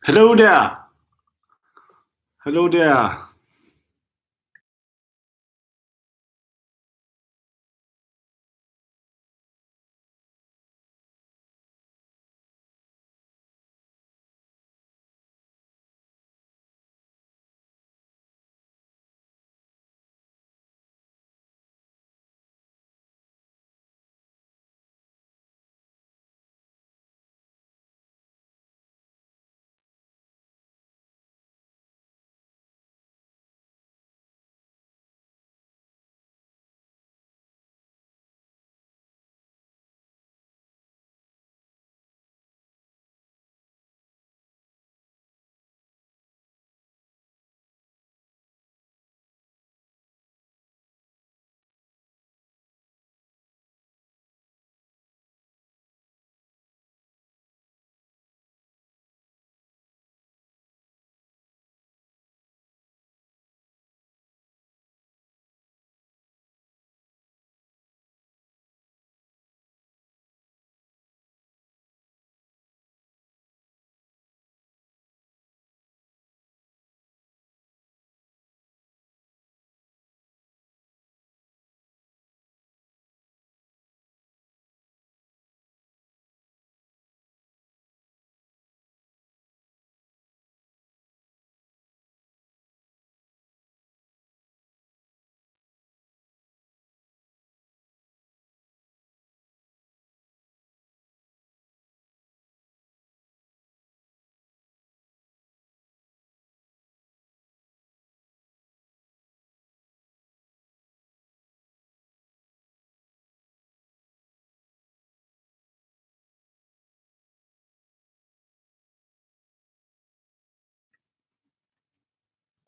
Hello there. Hello there.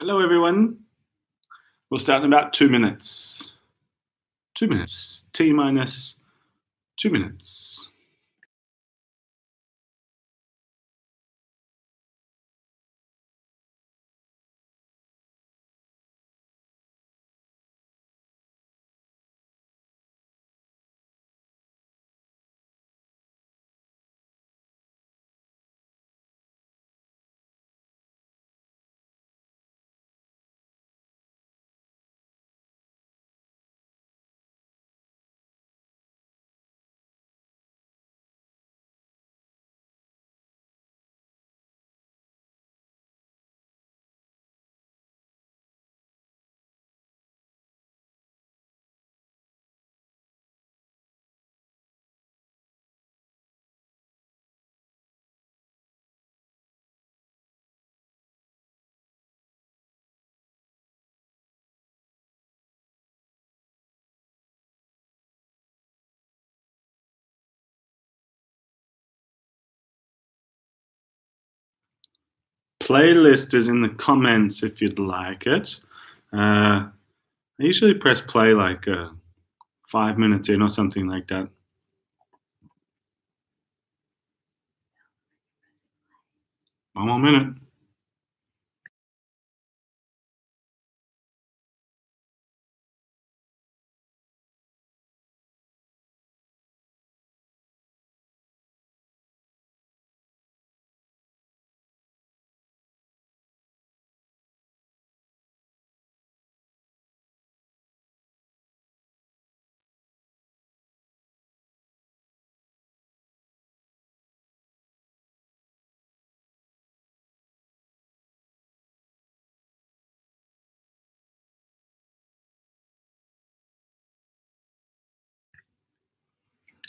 Hello, everyone. We'll start in about 2 minutes. 2 minutes. T minus 2 minutes. Playlist is in the comments if you'd like it. I usually press play like 5 minutes in or something like that. One more minute.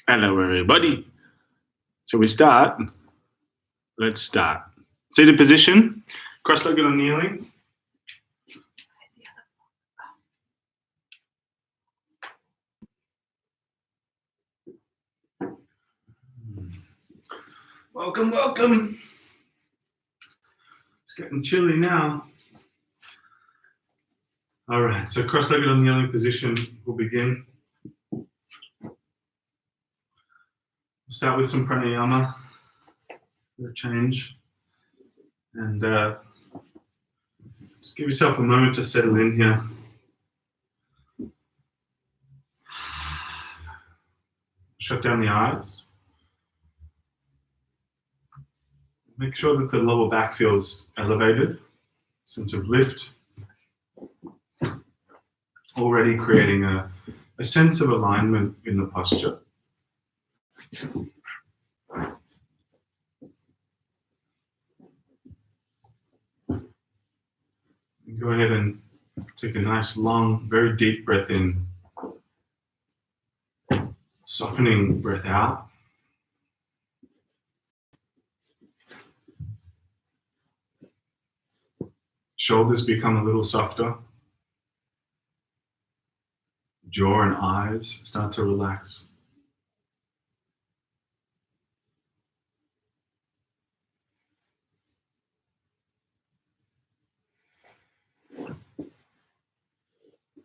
Hello, everybody. Shall we start? Let's start. Seated position, cross-legged or kneeling. Welcome, welcome. It's getting chilly now. All right, so cross-legged or kneeling position, we'll begin. Start with some pranayama for a change. And just give yourself a moment to settle in here. Shut down the eyes. Make sure that the lower back feels elevated, sense of lift, already creating a sense of alignment in the posture. And go ahead and take a nice, long, very deep breath in, softening breath out. Shoulders become a little softer. Jaw and eyes start to relax.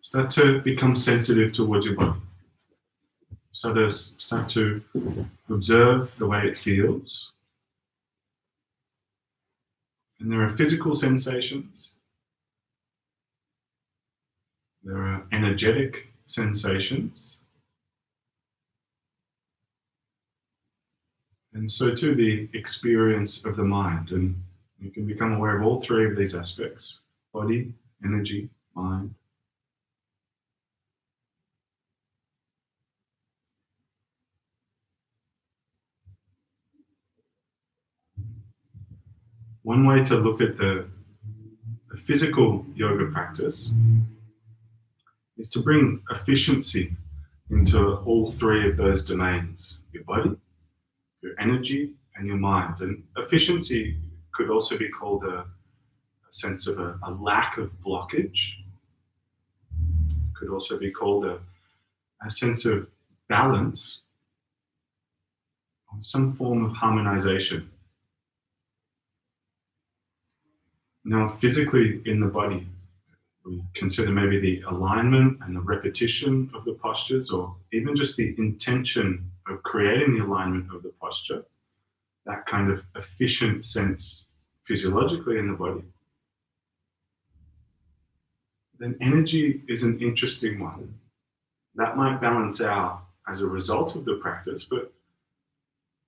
Start to become sensitive towards your body. Start to observe the way it feels. And there are physical sensations. There are energetic sensations. And so too the experience of the mind. And you can become aware of all three of these aspects: body, energy, mind. One way to look at the physical yoga practice is to bring efficiency into all three of those domains: your body, your energy, and your mind. And efficiency could also be called a sense of a lack of blockage. Could also be called a sense of balance, or some form of harmonization. Now, physically in the body, we consider maybe the alignment and the repetition of the postures, or even just the intention of creating the alignment of the posture, that kind of efficient sense physiologically in the body. Then energy is an interesting one. That might balance out as a result of the practice, but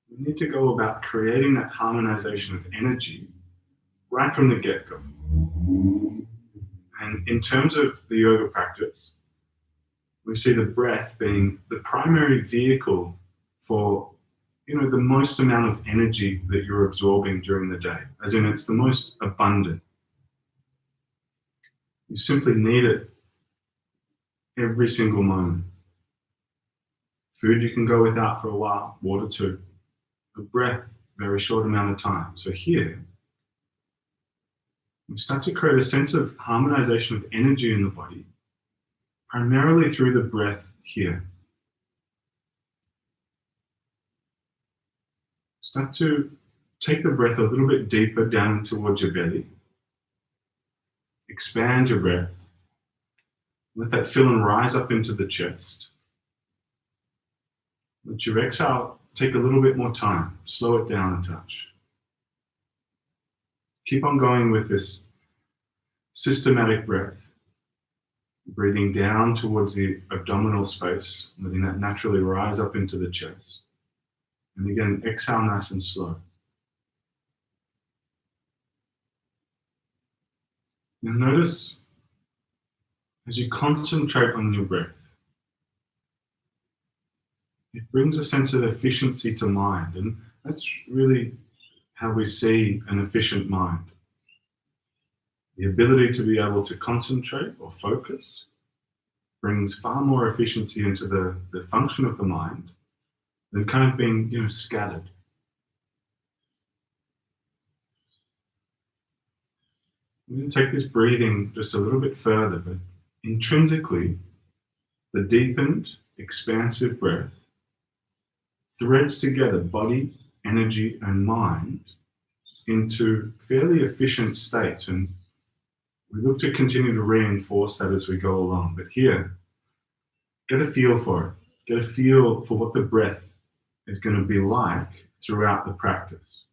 we need to go about creating that harmonization of energy right from the get-go. And in terms of the yoga practice, we see the breath being the primary vehicle for the most amount of energy that you're absorbing during the day, as in it's the most abundant. You simply need it every single moment. Food you can go without for a while, water too. But breath, very short amount of time. So here, we start to create a sense of harmonization of energy in the body, primarily through the breath here. Start to take the breath a little bit deeper down towards your belly. Expand your breath. Let that fill and rise up into the chest. Let your exhale take a little bit more time. Slow it down a touch. Keep on going with this systematic breath. Breathing down towards the abdominal space, letting that naturally rise up into the chest. And again, exhale nice and slow. Now notice as you concentrate on your breath, it brings a sense of efficiency to mind, and that's really how we see an efficient mind. The ability to be able to concentrate or focus brings far more efficiency into the function of the mind than kind of being scattered. We're going to take this breathing just a little bit further, but intrinsically, the deepened, expansive breath threads together body, energy, and mind into fairly efficient states. And we look to continue to reinforce that as we go along. But here, get a feel for it. Get a feel for what the breath is going to be like throughout the practice.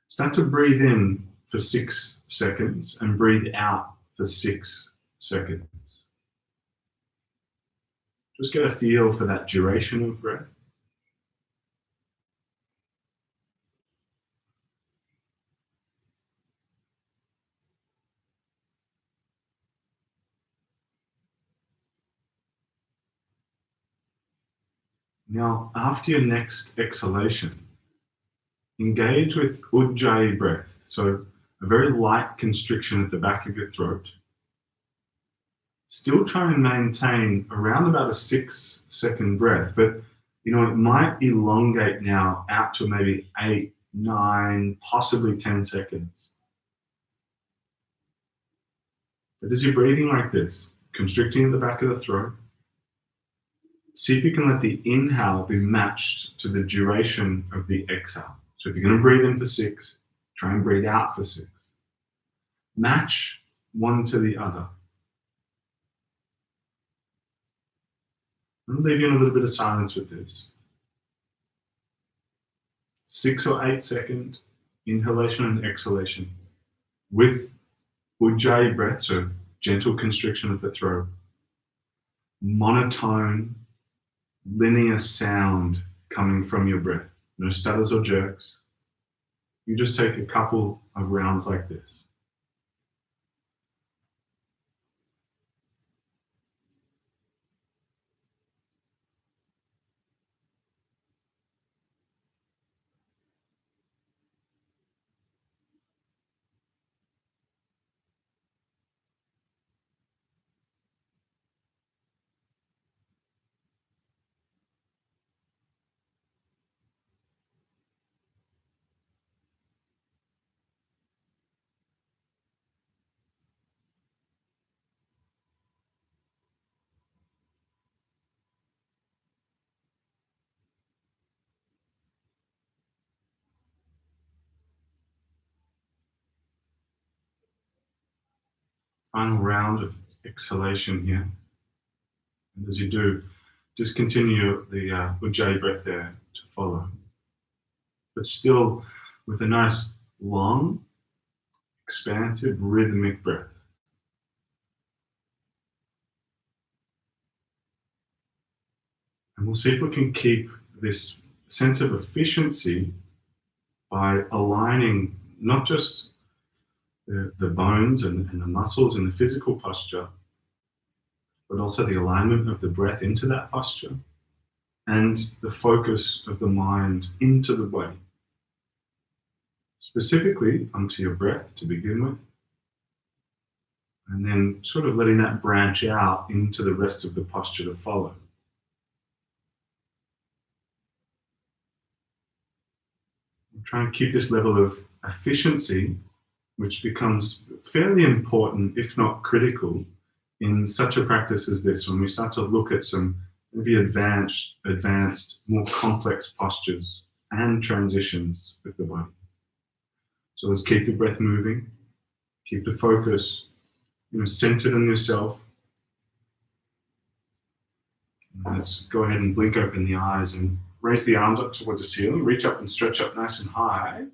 Start to breathe in for 6 seconds and breathe out for 6 seconds. Just get a feel for that duration of breath. Now, after your next exhalation, engage with ujjayi breath. So a very light constriction at the back of your throat. Still try and maintain around about a 6-second breath, but it might elongate now out to maybe 8, 9, possibly 10 seconds. But as you're breathing like this, constricting at the back of the throat, see if you can let the inhale be matched to the duration of the exhale. So if you're going to breathe in for 6, try and breathe out for 6. Match one to the other. I'm going to leave you in a little bit of silence with this. 6 or 8 second inhalation and exhalation with ujjayi breath, so gentle constriction of the throat. Monotone, linear sound coming from your breath. No stutters or jerks. You just take a couple of rounds like this. Final round of exhalation here. And as you do, just continue the ujjayi breath there to follow. But still with a nice, long, expansive, rhythmic breath. And we'll see if we can keep this sense of efficiency by aligning not just the bones and the muscles and the physical posture, but also the alignment of the breath into that posture and the focus of the mind into the body. Specifically onto your breath to begin with, and then sort of letting that branch out into the rest of the posture to follow. I'm trying to keep this level of efficiency, which becomes fairly important, if not critical, in such a practice as this, when we start to look at some maybe advanced, more complex postures and transitions with the body. So let's keep the breath moving, keep the focus, centered on yourself. Let's go ahead and blink open the eyes and raise the arms up towards the ceiling, reach up and stretch up nice and high.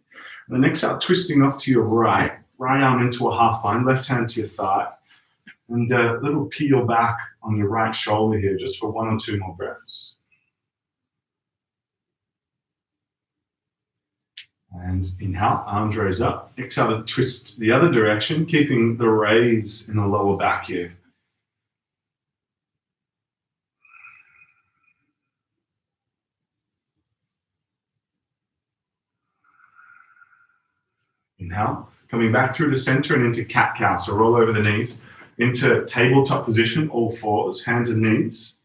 And then exhale, twisting off to your right arm into a half line, left hand to your thigh, and a little peel back on your right shoulder here, just for 1 or 2 more breaths. And inhale, arms raise up. Exhale to twist the other direction, keeping the raise in the lower back here. Inhale, coming back through the center and into cat-cow. So roll over the knees into tabletop position, all fours, hands and knees.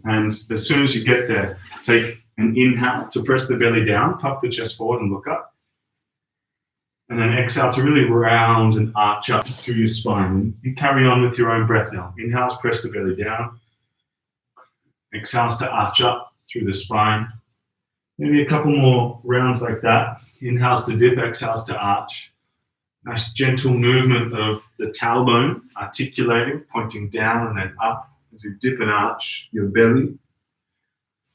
And as soon as you get there, take an inhale to press the belly down, puff the chest forward and look up. And then exhale to really round and arch up through your spine. You carry on with your own breath now. Inhales, press the belly down. Exhales to arch up through the spine. Maybe a couple more rounds like that. Inhales to dip, exhales to arch. Nice gentle movement of the tailbone, articulating, pointing down and then up as you dip and arch your belly.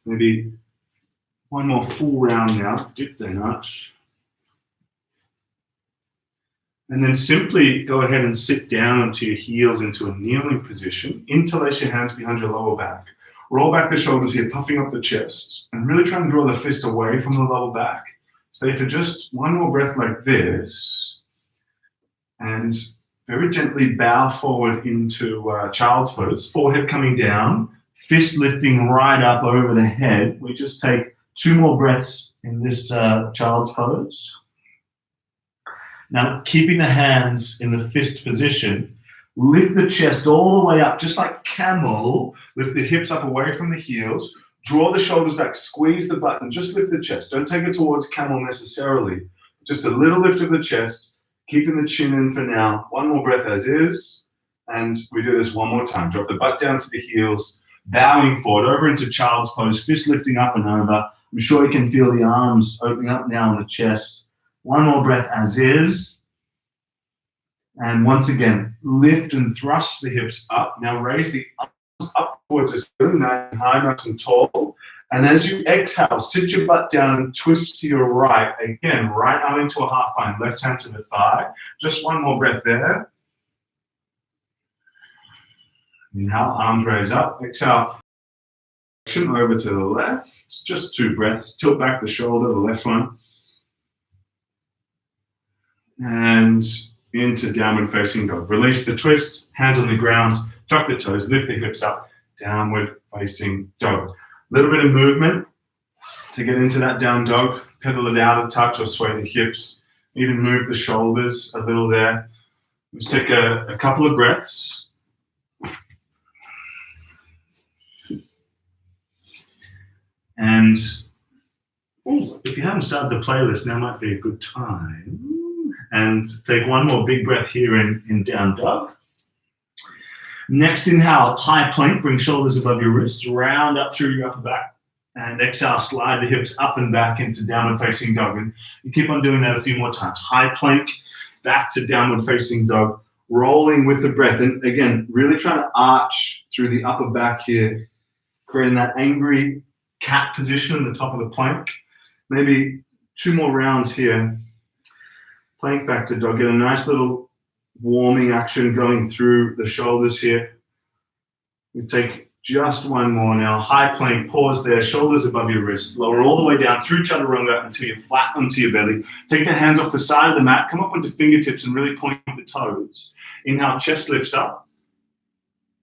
Maybe one more full round now, dip then arch. And then simply go ahead and sit down onto your heels into a kneeling position. Interlace your hands behind your lower back. Roll back the shoulders here, puffing up the chest, and really try and draw the fist away from the lower back. Stay for just one more breath like this. And very gently bow forward into child's pose, forehead coming down, fist lifting right up over the head. We just take 2 more breaths in this child's pose. Now, keeping the hands in the fist position, lift the chest all the way up, just like camel. Lift the hips up away from the heels. Draw the shoulders back, squeeze the butt, and just lift the chest. Don't take it towards camel necessarily. Just a little lift of the chest, keeping the chin in for now. 1 more breath as is. And we do this 1 more time. Drop the butt down to the heels, bowing forward, over into child's pose, fist lifting up and over. I'm sure you can feel the arms opening up now in the chest. 1 more breath as is. And once again, lift and thrust the hips up. Now raise the arms up towards us, nice and high, nice and tall. And as you exhale, sit your butt down and twist to your right. Again, right arm into a half bind, left hand to the thigh. Just 1 more breath there. Inhale, arms raise up. Exhale, over to the left. It's just 2 breaths. Tilt back the shoulder, the left one. And into downward facing dog. Release the twist, hands on the ground, tuck the toes, lift the hips up, downward facing dog. A little bit of movement to get into that down dog. Pedal it out a touch or sway the hips. Even move the shoulders a little there. Let's take a couple of breaths. And if you haven't started the playlist, now might be a good time. And take 1 more big breath here in down dog. Next inhale, high plank, bring shoulders above your wrists, round up through your upper back. And exhale, slide the hips up and back into downward facing dog. And you keep on doing that a few more times. High plank, back to downward facing dog, rolling with the breath. And again, really trying to arch through the upper back here, creating that angry cat position in the top of the plank. Maybe 2 more rounds here. Plank back to dog. Get a nice little warming action going through the shoulders here. We take just 1 more now. High plank, pause there, shoulders above your wrists. Lower all the way down through chaturanga until you're flat onto your belly. Take the hands off the side of the mat. Come up onto fingertips and really point the toes. Inhale, chest lifts up.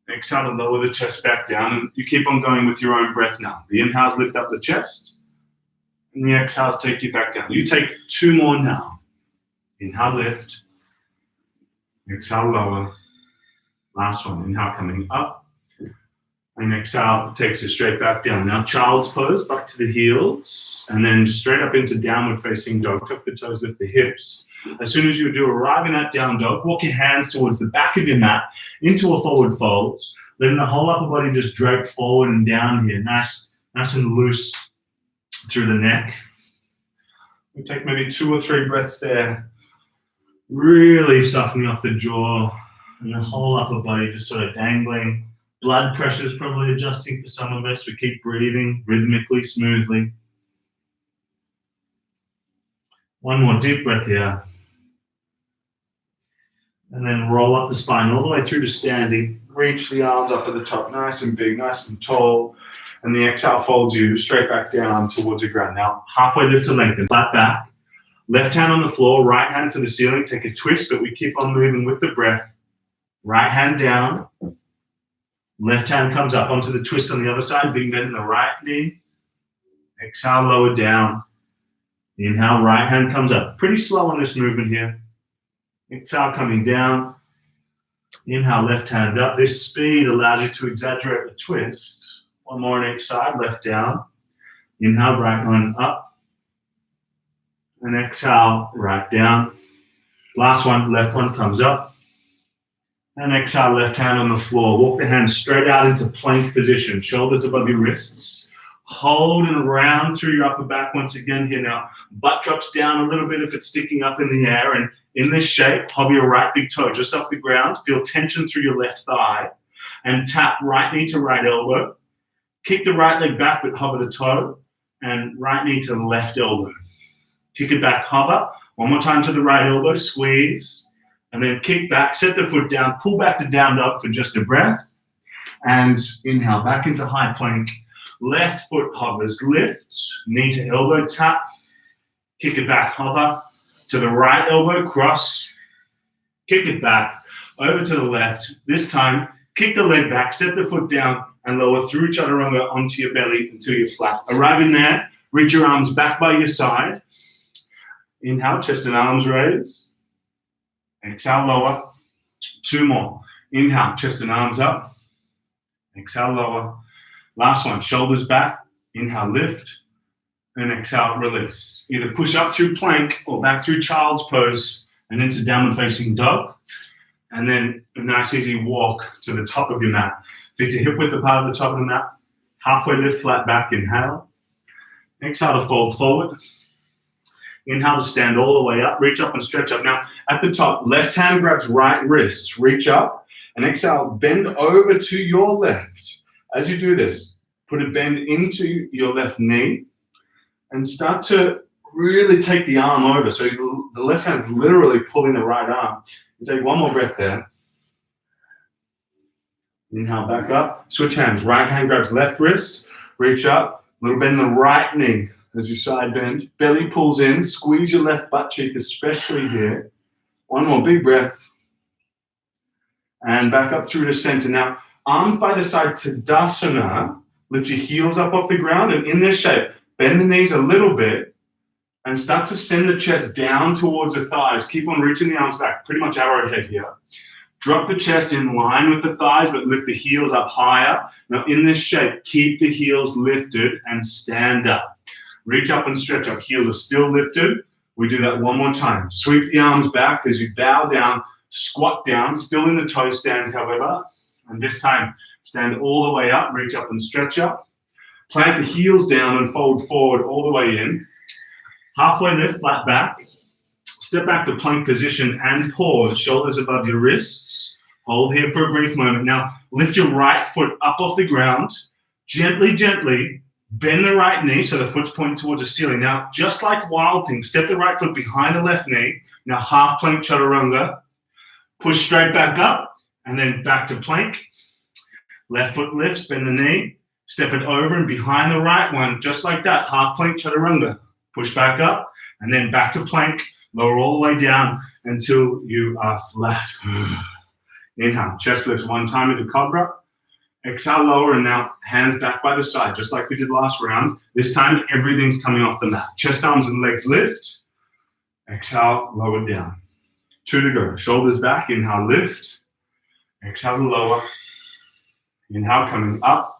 Exhale to lower the chest back down. And you keep on going with your own breath now. The inhales lift up the chest. And the exhales take you back down. You take 2 more now. Inhale, lift. Exhale, lower. Last one. Inhale, coming up. And exhale, takes you straight back down. Now, child's pose, back to the heels. And then straight up into downward facing dog. Tuck the toes, lift the hips. As soon as you do arrive in that down dog, walk your hands towards the back of your mat into a forward fold. Letting the whole upper body just drape forward and down here. Nice and loose through the neck. We take maybe 2 or 3 breaths there. Really softening off the jaw and the whole upper body just sort of dangling. Blood pressure is probably adjusting for some of us. We keep breathing rhythmically, smoothly. 1 more deep breath here. And then roll up the spine all the way through to standing. Reach the arms up at the top, nice and big, nice and tall. And the exhale folds you straight back down towards the ground. Now, halfway lift to lengthen, flat back. Left hand on the floor, right hand for the ceiling. Take a twist, but we keep on moving with the breath. Right hand down. Left hand comes up onto the twist on the other side, being bent in the right knee. Exhale, lower down. Inhale, right hand comes up. Pretty slow on this movement here. Exhale, coming down. Inhale, left hand up. This speed allows you to exaggerate the twist. 1 more on each side, left down. Inhale, right one up. And exhale, right down. Last one, left one comes up. And exhale, left hand on the floor. Walk the hands straight out into plank position. Shoulders above your wrists. Hold and round through your upper back once again here now. Butt drops down a little bit if it's sticking up in the air. And in this shape, hover your right big toe just off the ground. Feel tension through your left thigh. And tap right knee to right elbow. Kick the right leg back, but hover the toe. And right knee to the left elbow. Kick it back, hover. 1 more time to the right elbow, squeeze. And then kick back, set the foot down, pull back to down dog for just a breath. And inhale, back into high plank. Left foot hovers, lift, knee to elbow, tap. Kick it back, hover. To the right elbow, cross. Kick it back, over to the left. This time, Kick the leg back, step the foot down, and lower through chaturanga onto your belly until you're flat. Arrive in there, reach your arms back by your side. Inhale, chest and arms raise. Exhale, lower. 2 more. Inhale, chest and arms up. Exhale, lower. Last one, shoulders back. Inhale, lift. And exhale, release. Either push up through plank or back through child's pose and into downward facing dog. And then a nice easy walk to the top of your mat. Feet to hip width apart at the top of the mat. Halfway lift, flat back, inhale. Exhale to fold forward. Inhale to stand all the way up. Reach up and stretch up. Now, at the top, left hand grabs right wrist. Reach up and exhale, bend over to your left. As you do this, put a bend into your left knee and start to really take the arm over. So the left hand's literally pulling the right arm. You take one more breath there. Inhale, back up. Switch hands. Right hand grabs left wrist. Reach up. Little bend in the right knee as you side bend. Belly pulls in. Squeeze your left butt cheek, especially here. One more big breath. And back up through to center. Now, arms by the side, Tadasana. Lift your heels up off the ground. And in this shape, bend the knees a little bit. And start to send the chest down towards the thighs. Keep on reaching the arms back, pretty much arrowhead here. Drop the chest in line with the thighs, but lift the heels up higher. Now in this shape, keep the heels lifted and stand up. Reach up and stretch up. Heels are still lifted. We do that one more time. Sweep the arms back as you bow down, squat down, still in the toe stand, however. And this time, stand all the way up, reach up and stretch up. Plant the heels down and fold forward all the way in. Halfway lift, flat back. Step back to plank position and pause. Shoulders above your wrists. Hold here for a brief moment. Now, lift your right foot up off the ground. Gently, gently bend the right knee so the foot's pointing towards the ceiling. Now, just like Wild Thing, step the right foot behind the left knee. Now, half plank chaturanga. Push straight back up and then back to plank. Left foot lifts, bend the knee. Step it over and behind the right one, just like that. Half plank chaturanga. Push back up, and then back to plank. Lower all the way down until you are flat. Inhale, chest lifts one time into cobra. Exhale, lower, and now hands back by the side, just like we did last round. This time, everything's coming off the mat. Chest, arms, and legs lift. Exhale, lower down. 2 to go. Shoulders back, inhale, lift. Exhale, lower. Inhale, coming up.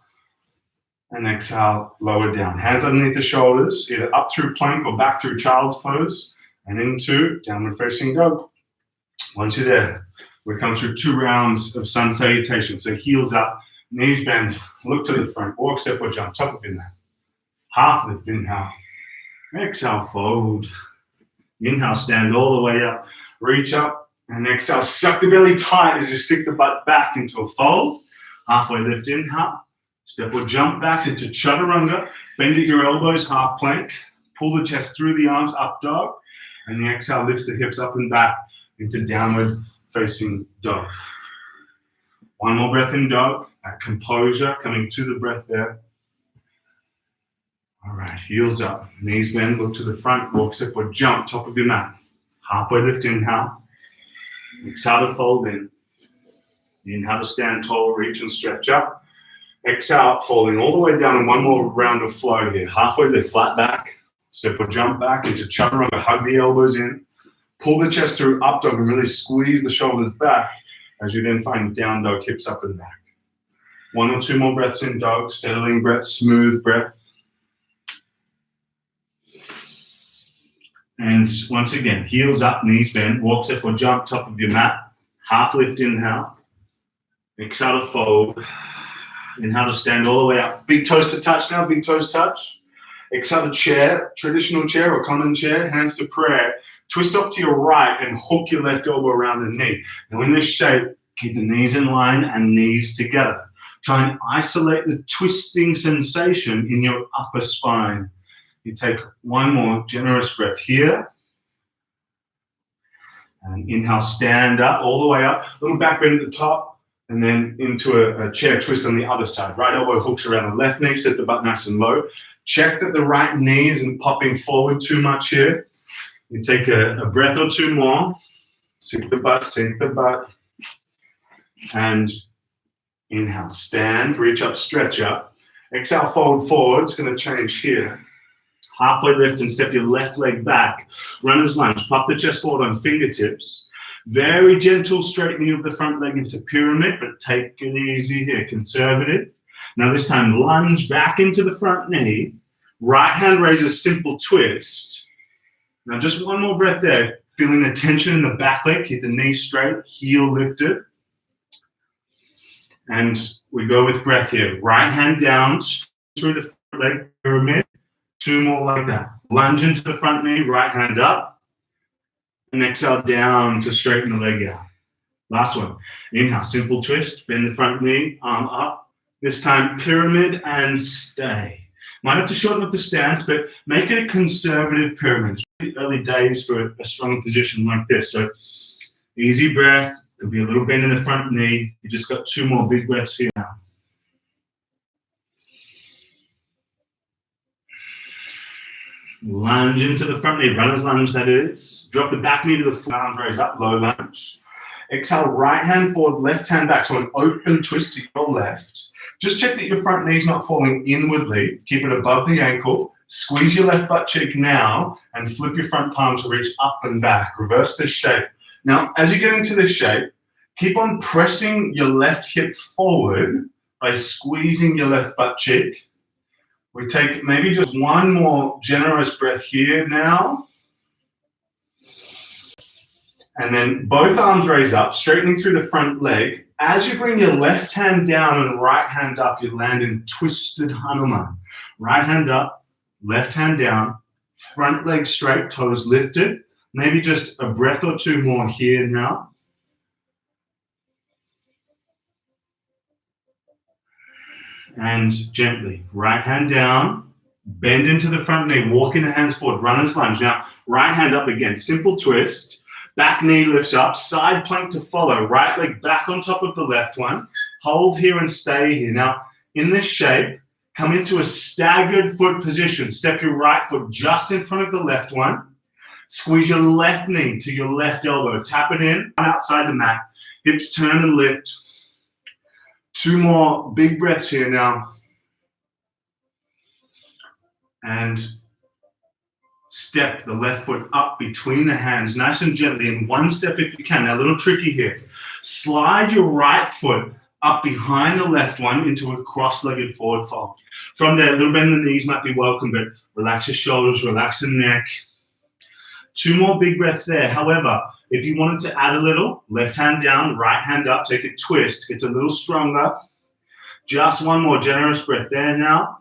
And exhale, lower down. Hands underneath the shoulders, either up through plank or back through child's pose, and into downward facing dog. Once you're there, we come through 2 rounds of sun salutation. So heels up, knees bend, look to the front, walk, step, or jump, top of in there. Half lift, inhale. Exhale, fold. Inhale, stand all the way up. Reach up, and exhale, suck the belly tight as you stick the butt back into a fold. Halfway lift, inhale. Step or jump back into chaturanga. Bend at your elbows, half plank. Pull the chest through the arms, up dog. And the exhale lifts the hips up and back into downward facing dog. One more breath in dog. That composure coming to the breath there. All right, heels up. Knees bend, look to the front. Walk, step or jump, top of your mat. Halfway lift, inhale. Exhale to fold in. Inhale to stand tall, reach and stretch up. Exhale, falling all the way down, and one more round of flow here. Halfway lift, flat back. Step or jump back into chaturanga. Hug the elbows in. Pull the chest through up dog and really squeeze the shoulders back as you then find down dog, hips up and back. 1 or 2 more breaths in dog. Settling breath, smooth breath. And once again, heels up, knees bend. Walk, step or jump, top of your mat. Half lift, inhale. Exhale to fold. Inhale to stand all the way up. Big toes to touch now, big toes touch. Exhale to chair, traditional chair or common chair, hands to prayer. Twist off to your right and hook your left elbow around the knee. Now in this shape, keep the knees in line and knees together. Try and isolate the twisting sensation in your upper spine. You take one more generous breath here. And inhale, stand up, all the way up. Little back bend at the top. And then into a chair twist on the other side. Right elbow hooks around the left knee, set the butt nice and low. Check that the right knee isn't popping forward too much here. You take a breath or 2 more. Sink the butt, and Inhale, stand, reach up, stretch up. Exhale, fold forward. It's going to change here. Halfway lift and step your left leg back. Runner's lunge. Puff the chest forward on fingertips. Very gentle straightening of the front leg into pyramid, but take it easy here. Conservative. Now this time, lunge back into the front knee. Right hand raises, simple twist. Now just one more breath there. Feeling the tension in the back leg. Keep the knee straight, heel lifted. And we go with breath here. Right hand down through the front leg, pyramid. 2 more like that. Lunge into the front knee, right hand up. And exhale down to straighten the leg out. Last one. Inhale, simple twist. Bend the front knee, arm up. This time, pyramid and stay. Might have to shorten up the stance, but make it a conservative pyramid. It's the early days for a strong position like this. So easy breath. There'll be a little bend in the front knee. You just got 2 more big breaths here now. Lunge into the front knee, runner's lunge that is. Drop the back knee to the floor, arms raise up, low lunge. Exhale, right hand forward, left hand back, so an open twist to your left. Just check that your front knee's not falling inwardly. Keep it above the ankle. Squeeze your left butt cheek now and flip your front palm to reach up and back. Reverse this shape. Now, as you get into this shape, keep on pressing your left hip forward by squeezing your left butt cheek. We take maybe just one more generous breath here now. And then both arms raise up, straightening through the front leg. As you bring your left hand down and right hand up, you land in twisted Hanuman. Right hand up, left hand down, front leg straight, toes lifted. Maybe just a breath or 2 more here now. And gently, right hand down, bend into the front knee, walking the hands forward, runner's lunge. Now, right hand up again, simple twist, back knee lifts up, side plank to follow, right leg back on top of the left one. Hold here and stay here. Now, in this shape, come into a staggered foot position. Step your right foot just in front of the left one. Squeeze your left knee to your left elbow. Tap it in, outside the mat. Hips turn and lift. 2 more big breaths here now. And step the left foot up between the hands, nice and gently, in one step if you can. Now, a little tricky here. Slide your right foot up behind the left one into a cross-legged forward fold. From there, a little bend in the knees might be welcome, but relax your shoulders, relax the neck. 2 more big breaths there. However, if you wanted to add a little, left hand down, right hand up, take a twist. It's a little stronger. Just one more generous breath there now.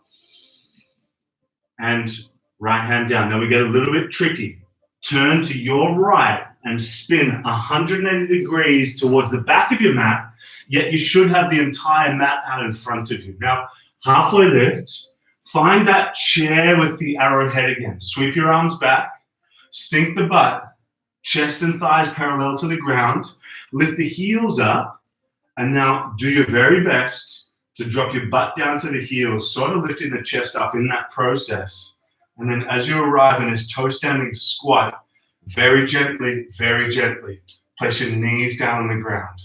And right hand down. Now we get a little bit tricky. Turn to your right and spin 180 degrees towards the back of your mat, yet you should have the entire mat out in front of you. Now, halfway lift. Find that chair with the arrowhead again. Sweep your arms back. Sink the butt. Chest and thighs parallel to the ground. Lift the heels up. And now do your very best to drop your butt down to the heels, sort of lifting the chest up in that process. And then as you arrive in this toe standing squat, very gently, place your knees down on the ground.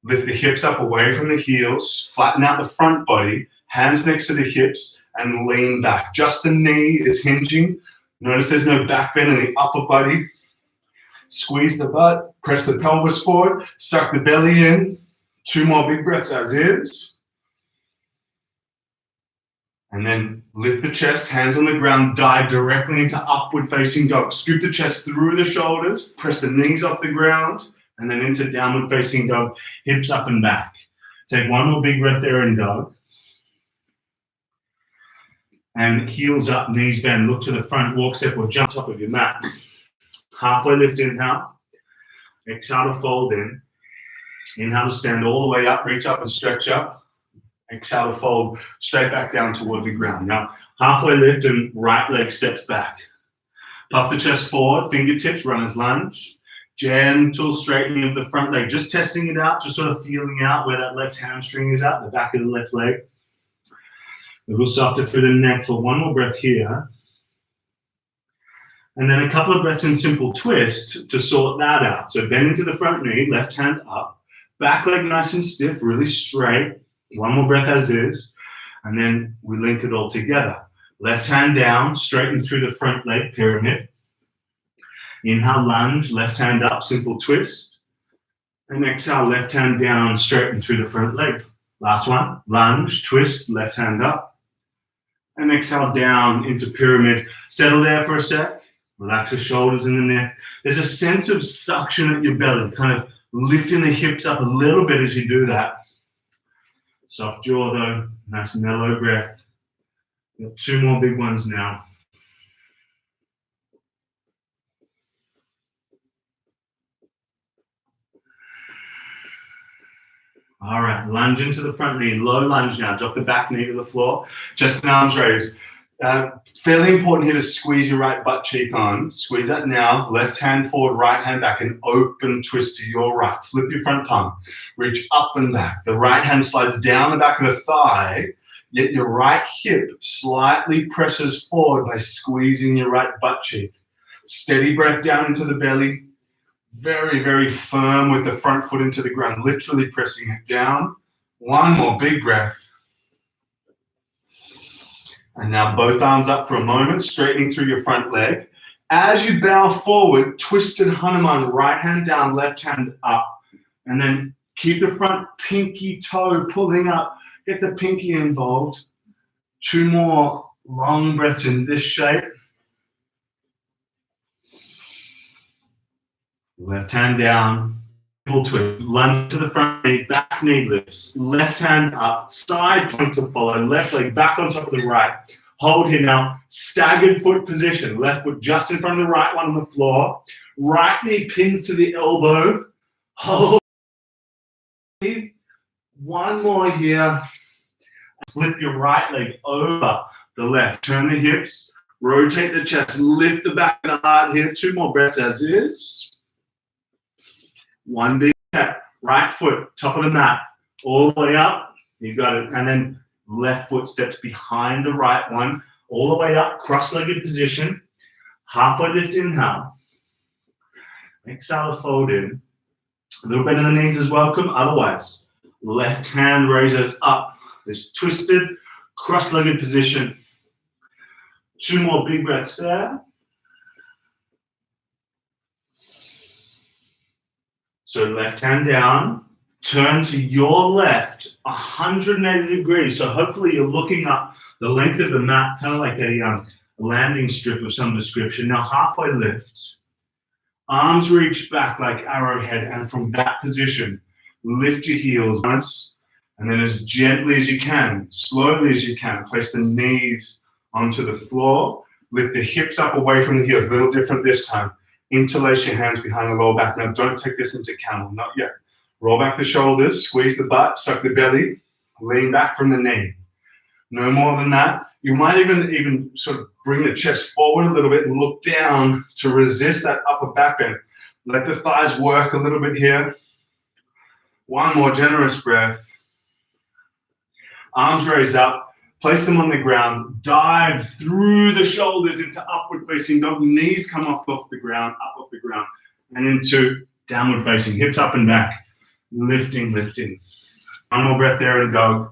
Lift the hips up away from the heels, flatten out the front body, hands next to the hips, and lean back. Just the knee is hinging. Notice there's no back bend in the upper body. Squeeze the butt, press the pelvis forward, suck the belly in. 2 more big breaths as is. And then lift the chest, hands on the ground, dive directly into upward facing dog. Scoop the chest through the shoulders, press the knees off the ground, and then into downward facing dog, hips up and back. Take 1 more big breath there in dog. And heels up, knees bend, look to the front, walk step or jump top of your mat. Halfway lift, inhale. Exhale to fold in. Inhale to stand all the way up, reach up and stretch up. Exhale to fold straight back down toward the ground. Now, halfway lift and right leg steps back. Puff the chest forward, fingertips, runner's lunge. Gentle straightening of the front leg, just testing it out, just sort of feeling out where that left hamstring is at, the back of the left leg. A little softer through the neck for 1 more breath here. And then a couple of breaths in simple twist to sort that out. So bend into the front knee, left hand up. Back leg nice and stiff, really straight. One more breath as is. And then we link it all together. Left hand down, straighten through the front leg, pyramid. Inhale, lunge, left hand up, simple twist. And exhale, left hand down, straighten through the front leg. Last one, lunge, twist, left hand up. And exhale down into pyramid. Settle there for a sec. Relax your shoulders in the neck. There's a sense of suction at your belly, kind of lifting the hips up a little bit as you do that. Soft jaw though, nice mellow breath. We've got 2 more big ones now. All right, lunge into the front knee, low lunge now. Drop the back knee to the floor, chest and arms raised. Fairly important here to squeeze your right butt cheek on. Squeeze that now. Left hand forward, right hand back, and open twist to your right. Flip your front palm. Reach up and back. The right hand slides down the back of the thigh, yet your right hip slightly presses forward by squeezing your right butt cheek. Steady breath down into the belly. Very, very firm with the front foot into the ground, literally pressing it down. One more big breath. And now both arms up for a moment, straightening through your front leg. As you bow forward, twisted Hanuman, right hand down, left hand up. And then keep the front pinky toe pulling up. Get the pinky involved. 2 more long breaths in this shape. Left hand down, pull twist, lunge to the front knee, back knee lifts, left hand up, side point to follow, left leg back on top of the right. Hold here now, staggered foot position, left foot just in front of the right one on the floor, right knee pins to the elbow, hold. One more here, flip your right leg over the left, turn the hips, rotate the chest, lift the back of the heart here, 2 more breaths as is. One big step, right foot, top of the mat, all the way up, you got it. And then left foot steps behind the right one, all the way up, cross-legged position, halfway lift, inhale. Exhale, fold in. A little bend in the knees is welcome, otherwise, left hand raises up, this twisted, cross-legged position. 2 more big breaths there. So left hand down, turn to your left, 180 degrees. So hopefully you're looking up the length of the mat, kind of like a landing strip of some description. Now halfway lift, arms reach back like arrowhead, and from that position, lift your heels once, and then as gently as you can, slowly as you can, place the knees onto the floor, lift the hips up away from the heels, a little different this time. Interlace your hands behind the lower back. Now don't take this into camel, not yet. Roll back the shoulders, squeeze the butt, suck the belly, lean back from the knee. No more than that. You might even sort of bring the chest forward a little bit and look down to resist that upper back bend. Let the thighs work a little bit here. One more generous breath. Arms raised up. Place them on the ground, dive through the shoulders into upward facing dog, knees come off the ground, up off the ground, and into downward facing, hips up and back, lifting, lifting. One more breath there in dog,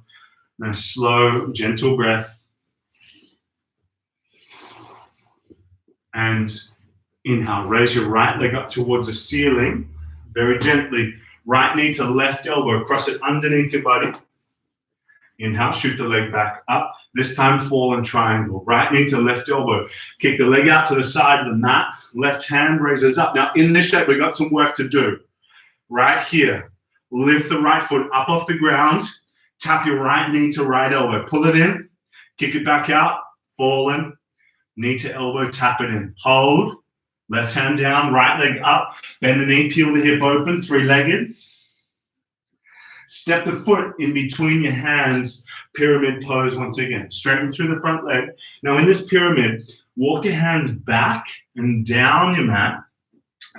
and a slow, gentle breath. And inhale, raise your right leg up towards the ceiling, very gently, right knee to left elbow, cross it underneath your body. Inhale, shoot the leg back up. This time, fall in triangle. Right knee to left elbow. Kick the leg out to the side of the mat. Left hand raises up. Now, in this shape, we've got some work to do. Right here, lift the right foot up off the ground. Tap your right knee to right elbow. Pull it in. Kick it back out. Fall in. Knee to elbow, tap it in. Hold. Left hand down, right leg up. Bend the knee, peel the hip open, 3-legged. Step the foot in between your hands, pyramid pose once again. Straighten through the front leg. Now in this pyramid, walk your hands back and down your mat.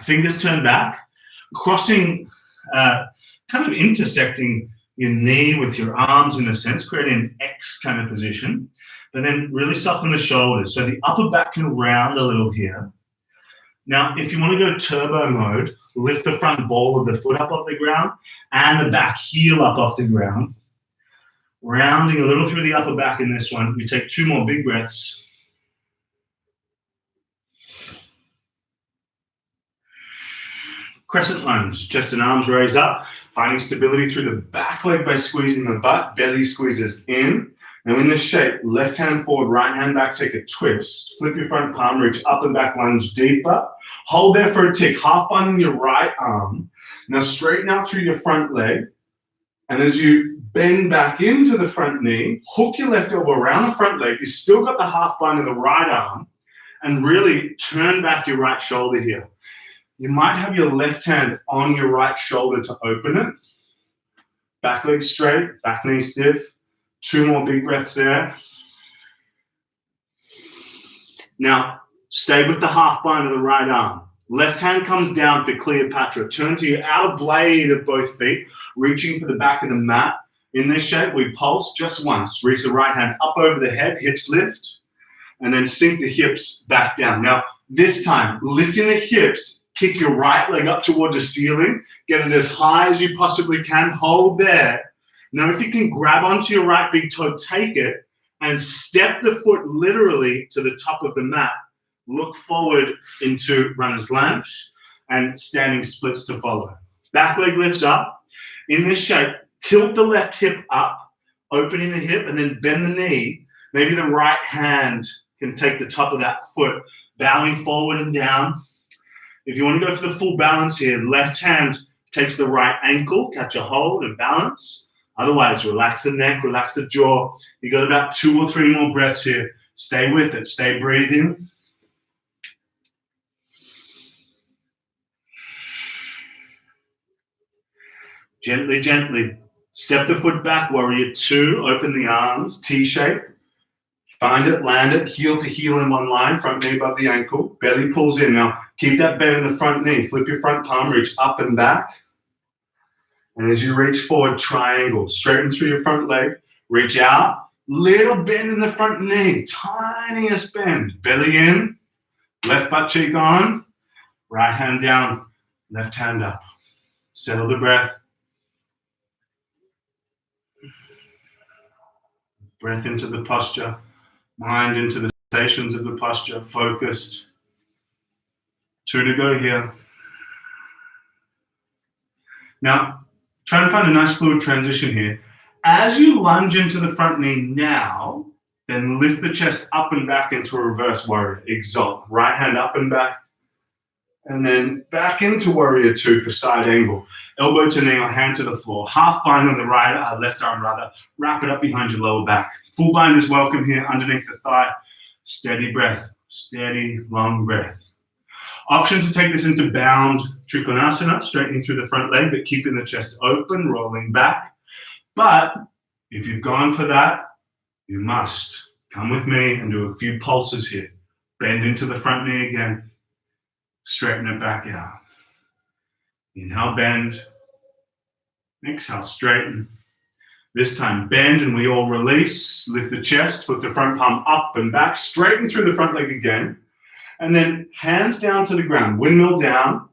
Fingers turn back, crossing, kind of intersecting your knee with your arms in a sense, creating an X kind of position. But then really soften the shoulders. So the upper back can round a little here. Now, if you want to go turbo mode, lift the front ball of the foot up off the ground and the back heel up off the ground. Rounding a little through the upper back in this one. We take 2 more big breaths. Crescent lunge, chest and arms raise up, finding stability through the back leg by squeezing the butt, belly squeezes in. Now in this shape, left hand forward, right hand back, take a twist. Flip your front palm, reach up and back, lunge deeper. Hold there for a tick, half binding your right arm. Now straighten out through your front leg. And as you bend back into the front knee, hook your left elbow around the front leg. You've still got the half bind in the right arm. And really turn back your right shoulder here. You might have your left hand on your right shoulder to open it. Back leg straight, back knee stiff. 2 more big breaths there. Now, stay with the half bind of the right arm. Left hand comes down for Cleopatra. Turn to your outer blade of both feet, reaching for the back of the mat. In this shape, we pulse just once. Reach the right hand up over the head, hips lift, and then sink the hips back down. Now, this time, lifting the hips, kick your right leg up towards the ceiling. Get it as high as you possibly can. Hold there. Now, if you can grab onto your right big toe, take it, and step the foot literally to the top of the mat. Look forward into runner's lunge and standing splits to follow. Back leg lifts up. In this shape, tilt the left hip up, opening the hip, and then bend the knee. Maybe the right hand can take the top of that foot, bowing forward and down. If you want to go for the full balance here, left hand takes the right ankle, catch a hold and balance. Otherwise, relax the neck, relax the jaw. You got about 2 or 3 more breaths here. Stay with it, stay breathing. Gently, gently. Step the foot back, warrior 2. Open the arms, T-shape. Find it, land it, heel to heel in one line, front knee above the ankle. Belly pulls in. Now, keep that bend in the front knee. Flip your front palm, reach up and back. And as you reach forward, triangle. Straighten through your front leg. Reach out. Little bend in the front knee. Tiniest bend. Belly in. Left butt cheek on. Right hand down. Left hand up. Settle the breath. Breath into the posture. Mind into the sensations of the posture. Focused. 2 to go here. Now, try to find a nice fluid transition here. As you lunge into the front knee now, then lift the chest up and back into a reverse warrior. Exalt. Right hand up and back. And then back into warrior 2 for side angle. Elbow to knee or hand to the floor. Half bind on the right, left arm rather. Wrap it up behind your lower back. Full bind is welcome here underneath the thigh. Steady breath. Steady, long breath. Option to take this into bound Trikonasana, straightening through the front leg, but keeping the chest open, rolling back. But if you've gone for that, you must come with me and do a few pulses here. Bend into the front knee again. Straighten it back out. Inhale, bend. Exhale, straighten. This time, bend and we all release. Lift the chest, flip the front palm up and back. Straighten through the front leg again. And then hands down to the ground. Windmill down.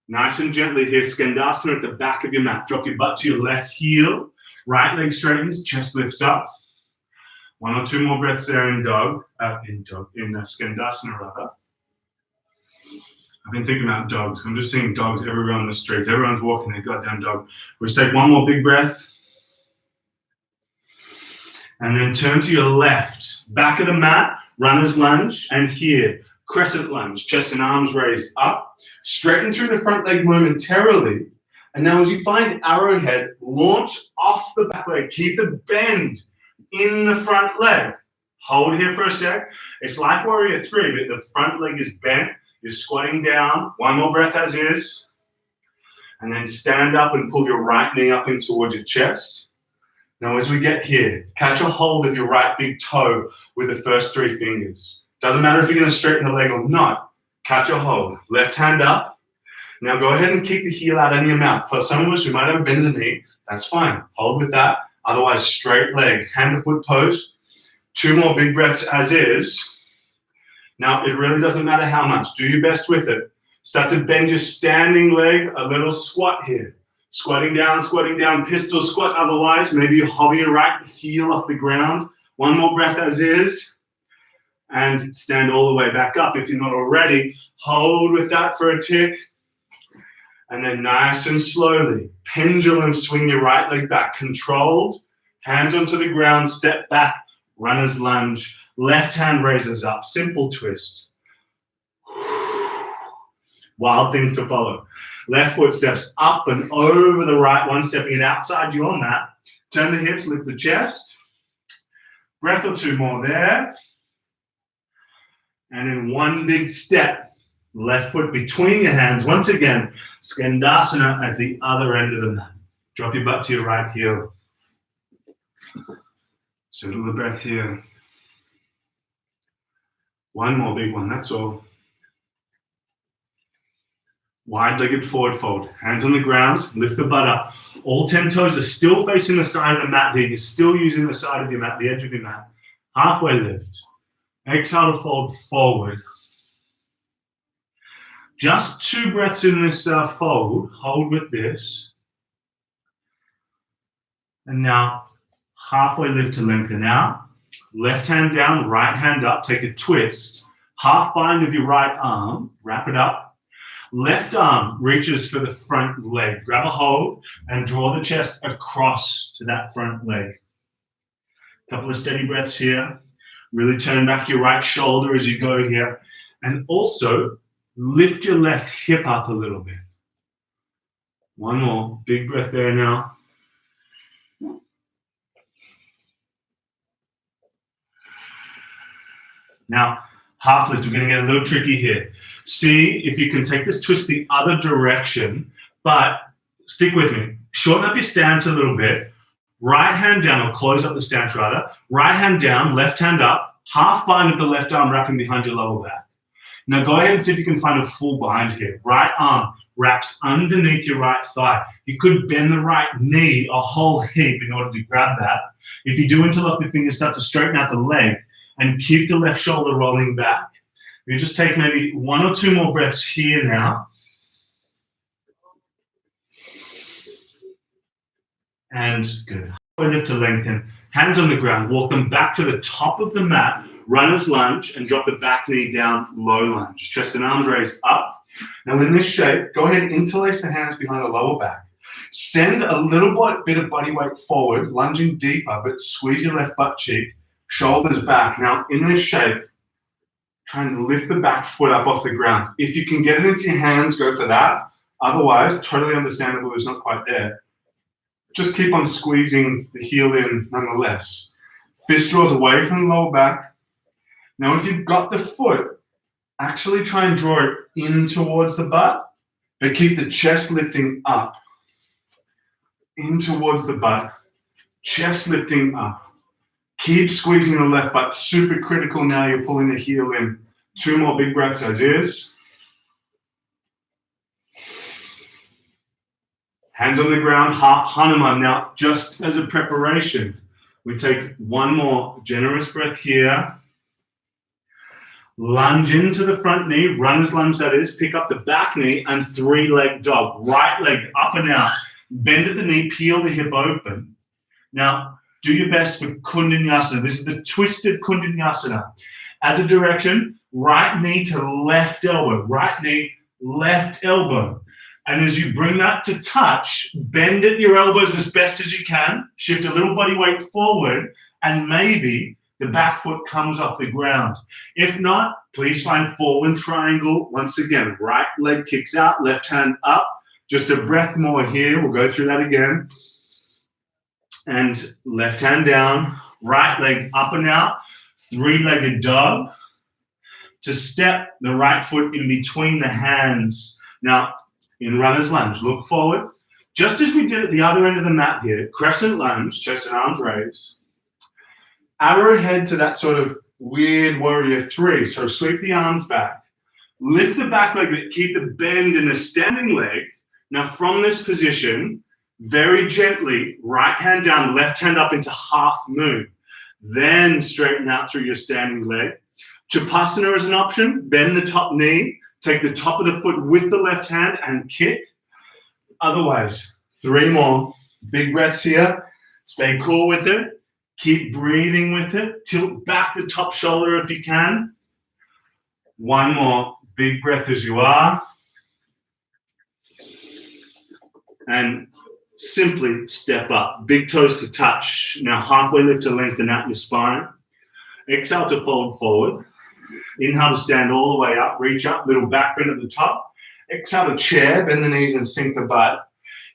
Nice and gently here. Skandasana at the back of your mat. Drop your butt to your left heel. Right leg straightens, chest lifts up. 1 or 2 more breaths there in Skandasana rather. I've been thinking about dogs. I'm just seeing dogs everywhere on the streets. Everyone's walking their goddamn dog. We just take 1 more big breath. And then turn to your left. Back of the mat, runner's lunge. And here, crescent lunge. Chest and arms raised up. Straighten through the front leg momentarily. And now as you find arrowhead, launch off the back leg. Keep the bend in the front leg. Hold here for a sec. It's like warrior 3, but the front leg is bent. You're squatting down. 1 more breath as is. And then stand up and pull your right knee up in towards your chest. Now as we get here, catch a hold of your right big toe with the first 3 fingers. Doesn't matter if you're going to straighten the leg or not. Catch a hold. Left hand up. Now go ahead and kick the heel out any amount. For some of us who might have a bend in the knee, that's fine. Hold with that. Otherwise, straight leg. Hand to foot pose. 2 more big breaths as is. Now, it really doesn't matter how much. Do your best with it. Start to bend your standing leg, a little squat here. Squatting down, pistol squat. Otherwise, maybe you hover your right heel off the ground. One more breath as is. And stand all the way back up. If you're not already, hold with that for a tick. And then nice and slowly, pendulum swing your right leg back. Controlled, hands onto the ground, step back, runner's lunge. Left hand raises up, simple twist. Wild thing to follow. Left foot steps up and over the right one, stepping it outside your mat. Turn the hips, lift the chest. Breath or two more there. And in one big step, left foot between your hands. Once again, Skandasana at the other end of the mat. Drop your butt to your right heel. Settle the breath here. One more big one, that's all. Wide-legged forward fold. Hands on the ground, lift the butt up. All 10 toes are still facing the side of the mat here. You're still using the side of your mat, the edge of your mat. Halfway lift. Exhale to fold forward. Just 2 breaths in this fold. Hold with this. And now, halfway lift to lengthen out. Left hand down, right hand up. Take a twist. Half bind of your right arm. Wrap it up. Left arm reaches for the front leg. Grab a hold and draw the chest across to that front leg. Couple of steady breaths here. Really turn back your right shoulder as you go here. And also lift your left hip up a little bit. One more. Big breath there now. Now, half lift. We're going to get a little tricky here. See if you can take this twist the other direction, but stick with me. Shorten up your stance a little bit. Right hand down, or close up the stance rather. Right hand down, left hand up. Half bind of the left arm wrapping behind your lower back. Now go ahead and see if you can find a full bind here. Right arm wraps underneath your right thigh. You could bend the right knee a whole heap in order to grab that. If you do interlock the fingers, start to straighten out the leg and keep the left shoulder rolling back. You just take maybe 1 or 2 more breaths here now. And good. Lift to lengthen. Hands on the ground. Walk them back to the top of the mat. Runner's lunge and drop the back knee down. Low lunge. Chest and arms raised up. Now in this shape, go ahead and interlace the hands behind the lower back. Send a little bit of body weight forward, lunging deeper, but squeeze your left butt cheek. Shoulders back. Now in this shape, try and lift the back foot up off the ground. If you can get it into your hands, go for that. Otherwise, totally understandable, it's not quite there. Just keep on squeezing the heel in nonetheless. Fist draws away from the lower back. Now, if you've got the foot, actually try and draw it in towards the butt, but keep the chest lifting up. In towards the butt, chest lifting up. Keep squeezing the left butt. Super critical now, you're pulling the heel in. 2 more big breaths as is. Hands on the ground, half Hanuman. Now, just as a preparation, we take 1 more generous breath here. Lunge into the front knee, runner's lunge that is. Pick up the back knee and 3-leg dog. Right leg up and out. Bend at the knee, peel the hip open. Now, do your best for Kundanyasana. This is the twisted Kundanyasana. As a direction, right knee to left elbow. Right knee, left elbow. And as you bring that to touch, bend at your elbows as best as you can. Shift a little body weight forward, and maybe the back foot comes off the ground. If not, please find forward triangle. Once again, right leg kicks out, left hand up. Just a breath more here. We'll go through that again. And left hand down, right leg up and out, 3-legged dog. To step the right foot in between the hands. Now, in runner's lunge, look forward. Just as we did at the other end of the mat here, crescent lunge, chest and arms raised. Arrowhead to that sort of weird warrior 3. So sweep the arms back. Lift the back leg, keep the bend in the standing leg. Now from this position, very gently, right hand down, left hand up into half moon. Then straighten out through your standing leg. Chapasana is an option. Bend the top knee Take the top of the foot with the left hand and kick. Otherwise, 3 more. Big breaths here. Stay cool with it. Keep breathing with it. Tilt back the top shoulder if you can. 1 more. Big breath as you are. And simply step up. Big toes to touch. Now halfway lift to lengthen out your spine. Exhale to fold forward. Inhale to stand all the way up. Reach up. Little back bend at the top. Exhale to chair. Bend the knees and sink the butt.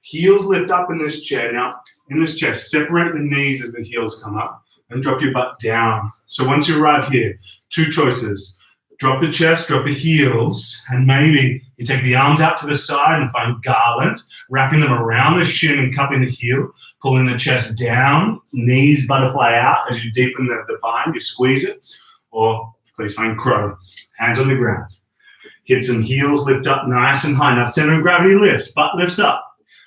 Heels lift up in this chair. Now, in this chair, separate the knees as the heels come up and drop your butt down. So once you arrive here, 2 choices. Drop the chest, drop the heels, and maybe you take the arms out to the side and find garland, wrapping them around the shin and cupping the heel, pulling the chest down, knees butterfly out as you deepen the bind, you squeeze it, or please find crow. Hands on the ground. Hips and heels lift up nice and high. Now center of gravity lifts, butt lifts up.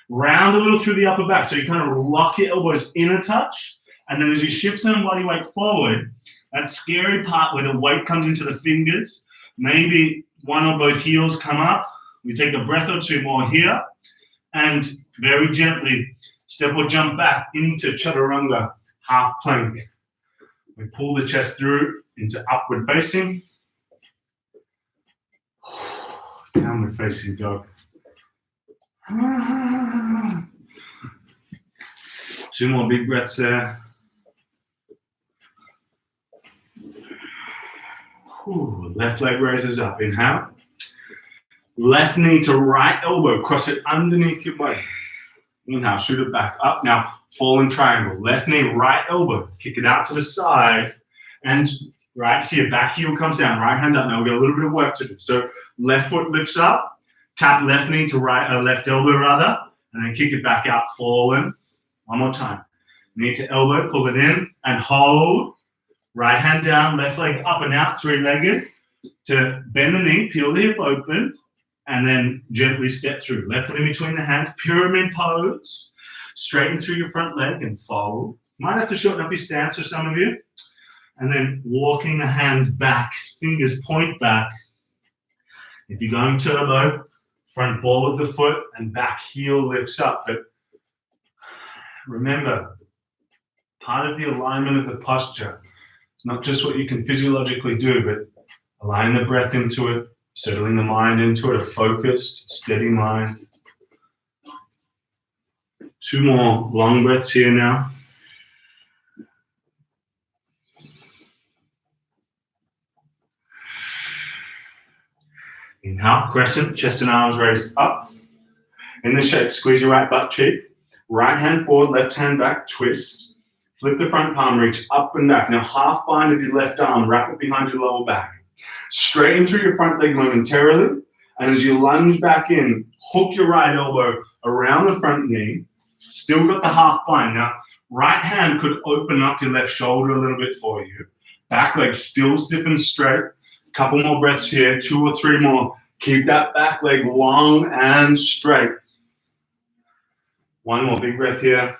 Round a little through the upper back, so you kind of lock your elbows in a touch, and then as you shift some body weight forward, that scary part where the weight comes into the fingers, maybe one or both heels come up. We take a breath or 2 more here, and very gently step or jump back into chaturanga, half plank. We pull the chest through into upward facing, downward facing dog. 2 more big breaths there. Left leg raises up. Inhale. Left knee to right elbow. Cross it underneath your body. Inhale. Shoot it back up. Now, fallen triangle. Left knee, right elbow. Kick it out to the side. And right here, back heel comes down. Right hand up. Now, we've got a little bit of work to do. So, left foot lifts up. Tap left knee to left elbow rather, and then kick it back out, fallen. 1 more time. Knee to elbow, pull it in, and hold. Right hand down, left leg up and out, 3-legged. To bend the knee, peel the hip open, and then gently step through. Left foot in between the hands, pyramid pose. Straighten through your front leg and fold. Might have to shorten up your stance for some of you. And then walking the hands back, fingers point back. If you're going turbo, front ball of the foot and back heel lifts up. But remember, part of the alignment of the posture, it's not just what you can physiologically do, but align the breath into it, settling the mind into it, a focused, steady mind. 2 more long breaths here now. Inhale, crescent, chest and arms raised up. In this shape, squeeze your right butt cheek. Right hand forward, left hand back, twist. Flip the front palm, reach up and back. Now half bind of your left arm, wrap it behind your lower back. Straighten through your front leg momentarily. And as you lunge back in, hook your right elbow around the front knee. Still got the half bind. Now, right hand could open up your left shoulder a little bit for you. Back leg still stiff and straight. Couple more breaths here, 2 or 3 more. Keep that back leg long and straight. 1 more big breath here.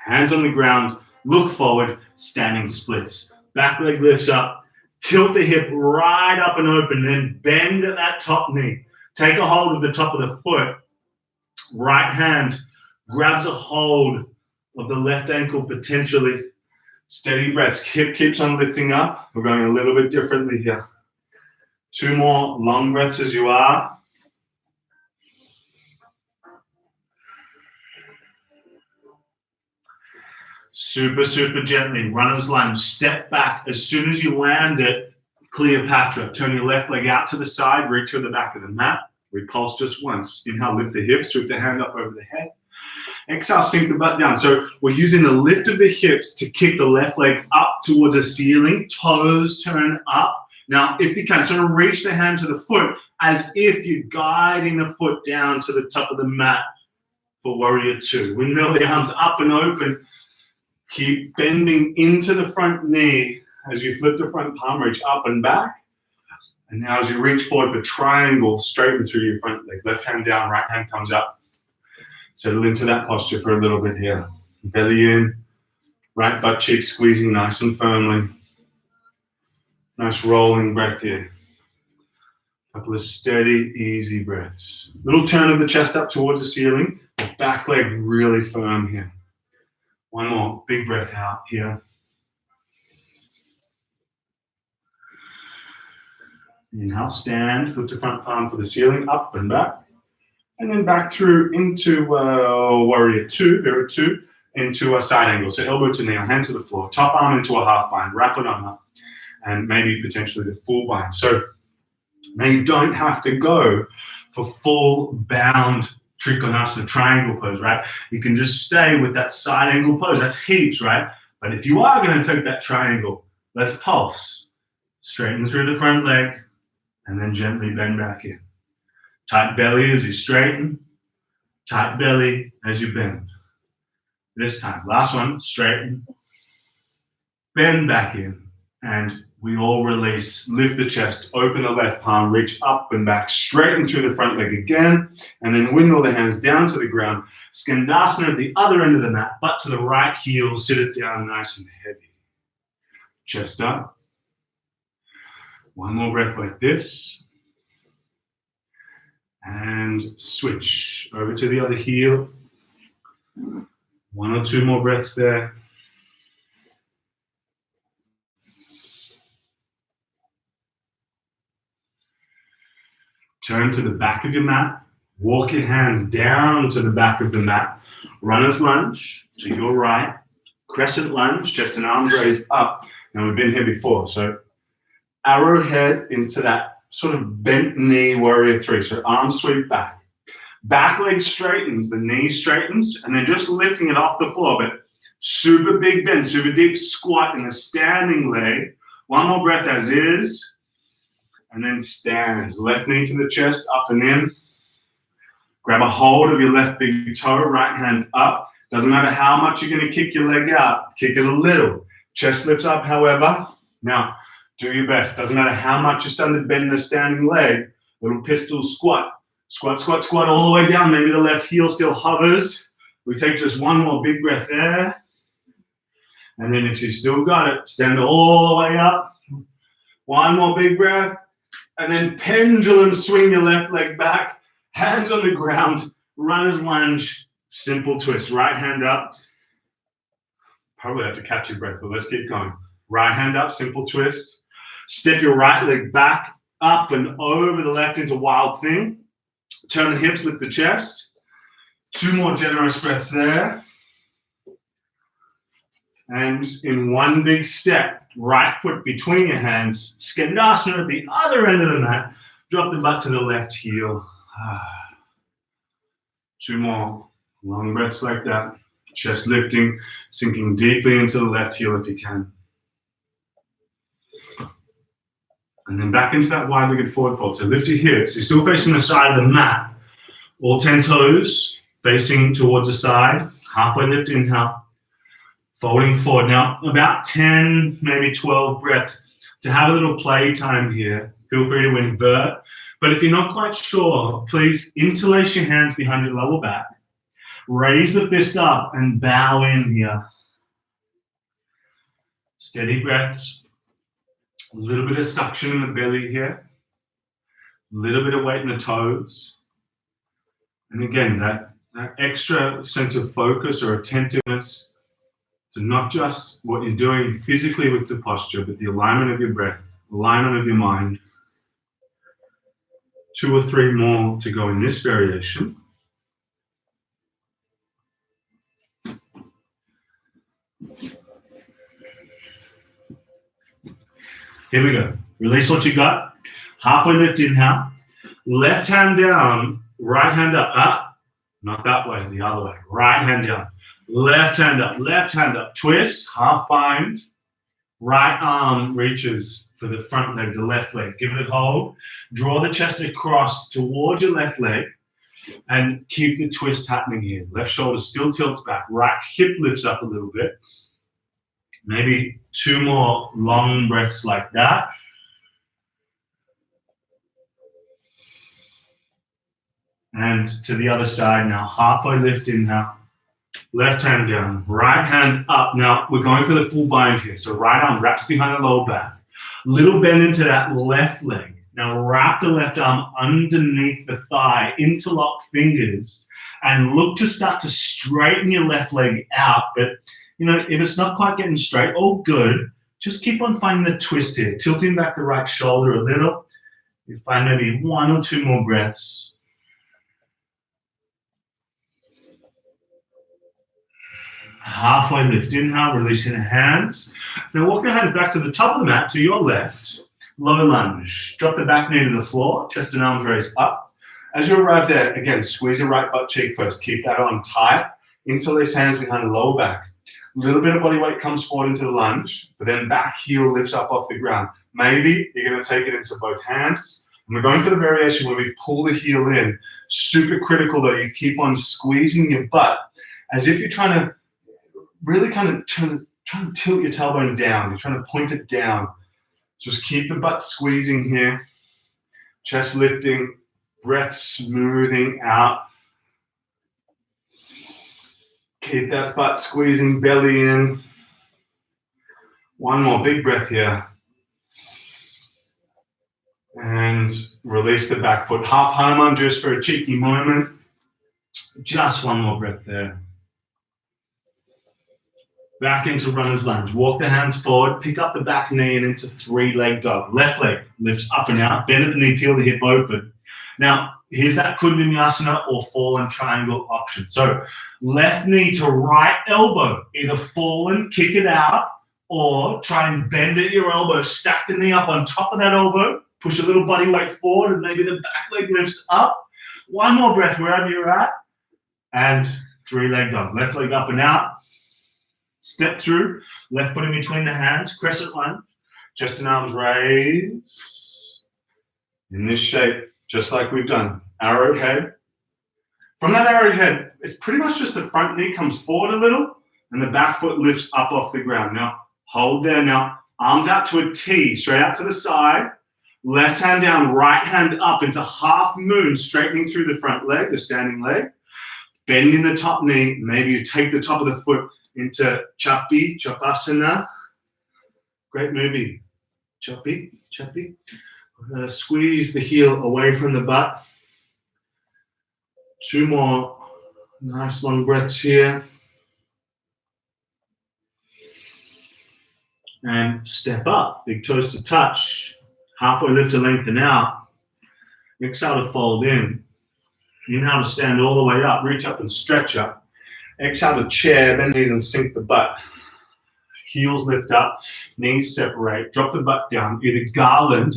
Hands on the ground, look forward, standing splits. Back leg lifts up, tilt the hip right up and open, then bend at that top knee. Take a hold of the top of the foot. Right hand grabs a hold of the left ankle potentially. Steady breaths. Hip keeps on lifting up. We're going a little bit differently here. 2 more long breaths as you are. Super, super gently. Runner's lunge. Step back. As soon as you land it, Cleopatra. Turn your left leg out to the side. Reach to the back of the mat. Repulse just once. Inhale, lift the hips. Sweep the hand up over the head. Exhale, sink the butt down. So we're using the lift of the hips to kick the left leg up towards the ceiling. Toes turn up. Now, if you can, sort of reach the hand to the foot as if you're guiding the foot down to the top of the mat for warrior 2. Windmill the arms up and open. Keep bending into the front knee as you flip the front palm, reach up and back. And now as you reach forward for triangle, straighten through your front leg. Left hand down, right hand comes up. Settle into that posture for a little bit here. Belly in, Right butt cheek squeezing nice and firmly. Nice rolling breath here. Couple of steady, easy breaths. Little turn of the chest up towards the ceiling. Back leg really firm here. One more big breath out here. Inhale, stand, flip the front palm for the ceiling, up and back. And then back through into warrior two, Vera two, into a side angle. So elbow to knee, hand to the floor, top arm into a half bind, wrap it on up, and maybe potentially the full bind. So now you don't have to go for full bound Trikonasana triangle pose, right? You can just stay with that side angle pose. That's heaps, right? But if you are going to take that triangle, let's pulse. Straighten through the front leg, and then gently bend back in. Tight belly as you straighten, tight belly as you bend. This time, last one, straighten, bend back in, and we all release. Lift the chest, open the left palm, reach up and back, straighten through the front leg again, and then windmill the hands down to the ground. Skandasana at the other end of the mat, butt to the right heel, sit it down nice and heavy. Chest up. One more breath like this. And switch over to the other heel. One or two more breaths there. Turn to the back of your mat. Walk your hands down to the back of the mat. Runner's lunge to your right. Crescent lunge, chest and arms raised up. Now we've been here before, so arrowhead into that sort of bent knee warrior three. So arms sweep back. Back leg straightens, the knee straightens, and then just lifting it off the floor, but super big bend, super deep squat in the standing leg. One more breath as is, and then stand. Left knee to the chest, up and in. Grab a hold of your left big toe, right hand up. Doesn't matter how much you're going to kick your leg out, kick it a little. Chest lifts up, however. Now, do your best. Doesn't matter how much you're starting to bend the standing leg. Little pistol squat. Squat, squat, squat all the way down. Maybe the left heel still hovers. We take just one more big breath there. And then if you still got it, stand all the way up. One more big breath. And then pendulum swing your left leg back. Hands on the ground. Runner's lunge. Simple twist. Right hand up. Probably have to catch your breath, but let's keep going. Right hand up, simple twist. Step your right leg back, up and over the left into wild thing. Turn the hips, lift the chest. Two more generous breaths there. And in one big step, right foot between your hands, Skandasana at the other end of the mat. Drop the butt to the left heel. Two more long breaths like that. Chest lifting, sinking deeply into the left heel if you can. And then back into that wide-legged forward fold. So lift your hips. You're still facing the side of the mat. All 10 toes facing towards the side. Halfway lift, inhale. Folding forward. Now, about 10, maybe 12 breaths. To have a little play time here, feel free to invert. But if you're not quite sure, please interlace your hands behind your lower back. Raise the fist up and bow in here. Steady breaths. A little bit of suction in the belly here. A little bit of weight in the toes. And again, that extra sense of focus or attentiveness to not just what you're doing physically with the posture, but the alignment of your breath, alignment of your mind. 2 or 3 more to go in this variation. Here we go. Release what you got. Halfway lift, inhale. Left hand down, right hand up. Not that way, the other way. Right hand down. Left hand up. Twist, half bind. Right arm reaches for the front leg, the left leg. Give it a hold. Draw the chest across towards your left leg and keep the twist happening here. Left shoulder still tilts back. Right hip lifts up a little bit. Maybe 2 more long breaths like that. And to the other side now. Halfway lift, inhale. Left hand down, right hand up. Now we're going for the full bind here. So right arm wraps behind the lower back. Little bend into that left leg. Now wrap the left arm underneath the thigh, interlock fingers, and look to start to straighten your left leg out. But you know, if it's not quite getting straight, all good. Just keep on finding the twist here, tilting back the right shoulder a little. You find maybe 1 or 2 more breaths. Halfway lift, inhale, releasing the hands. Now walk your hands back to the top of the mat, to your left. Low lunge. Drop the back knee to the floor, chest and arms raised up. As you arrive there, again, squeeze your right butt cheek first. Keep that on tight. Interlace hands behind the lower back. A little bit of body weight comes forward into the lunge, but then back heel lifts up off the ground. Maybe you're going to take it into both hands. And we're going for the variation where we pull the heel in. Super critical though, you keep on squeezing your butt as if you're trying to really kind of trying to tilt your tailbone down. You're trying to point it down. Just keep the butt squeezing here. Chest lifting, breath smoothing out. Keep that butt squeezing, belly in. One more big breath here. And release the back foot. Half Hanuman just for a cheeky moment. Just one more breath there. Back into runner's lunge. Walk the hands forward, pick up the back knee and into 3-leg dog. Left leg lifts up and out, bend at the knee, peel the hip open. Now, here's that Vinyasa or fallen triangle option. So, left knee to right elbow, either fallen, kick it out, or try and bend at your elbow, stack the knee up on top of that elbow, push a little body weight forward, and maybe the back leg lifts up. One more breath wherever you're at, and 3-leg dog. Left leg up and out. Step through, left foot in between the hands, crescent lunge, chest and arms raise. In this shape, just like we've done. Arrowhead. From that arrowhead, it's pretty much just the front knee comes forward a little and the back foot lifts up off the ground. Now, hold there. Now, arms out to a T, straight out to the side. Left hand down, right hand up into half moon, straightening through the front leg, the standing leg. Bending the top knee. Maybe you take the top of the foot into Chapi, Chapasana. Great movie. Chapi. Squeeze the heel away from the butt. 2 more nice long breaths here. And step up, big toes to touch. Halfway lift to lengthen out. Exhale to fold in. Inhale to stand all the way up, reach up and stretch up. Exhale to chair, bend knees and sink the butt. Heels lift up, knees separate, drop the butt down, either garland,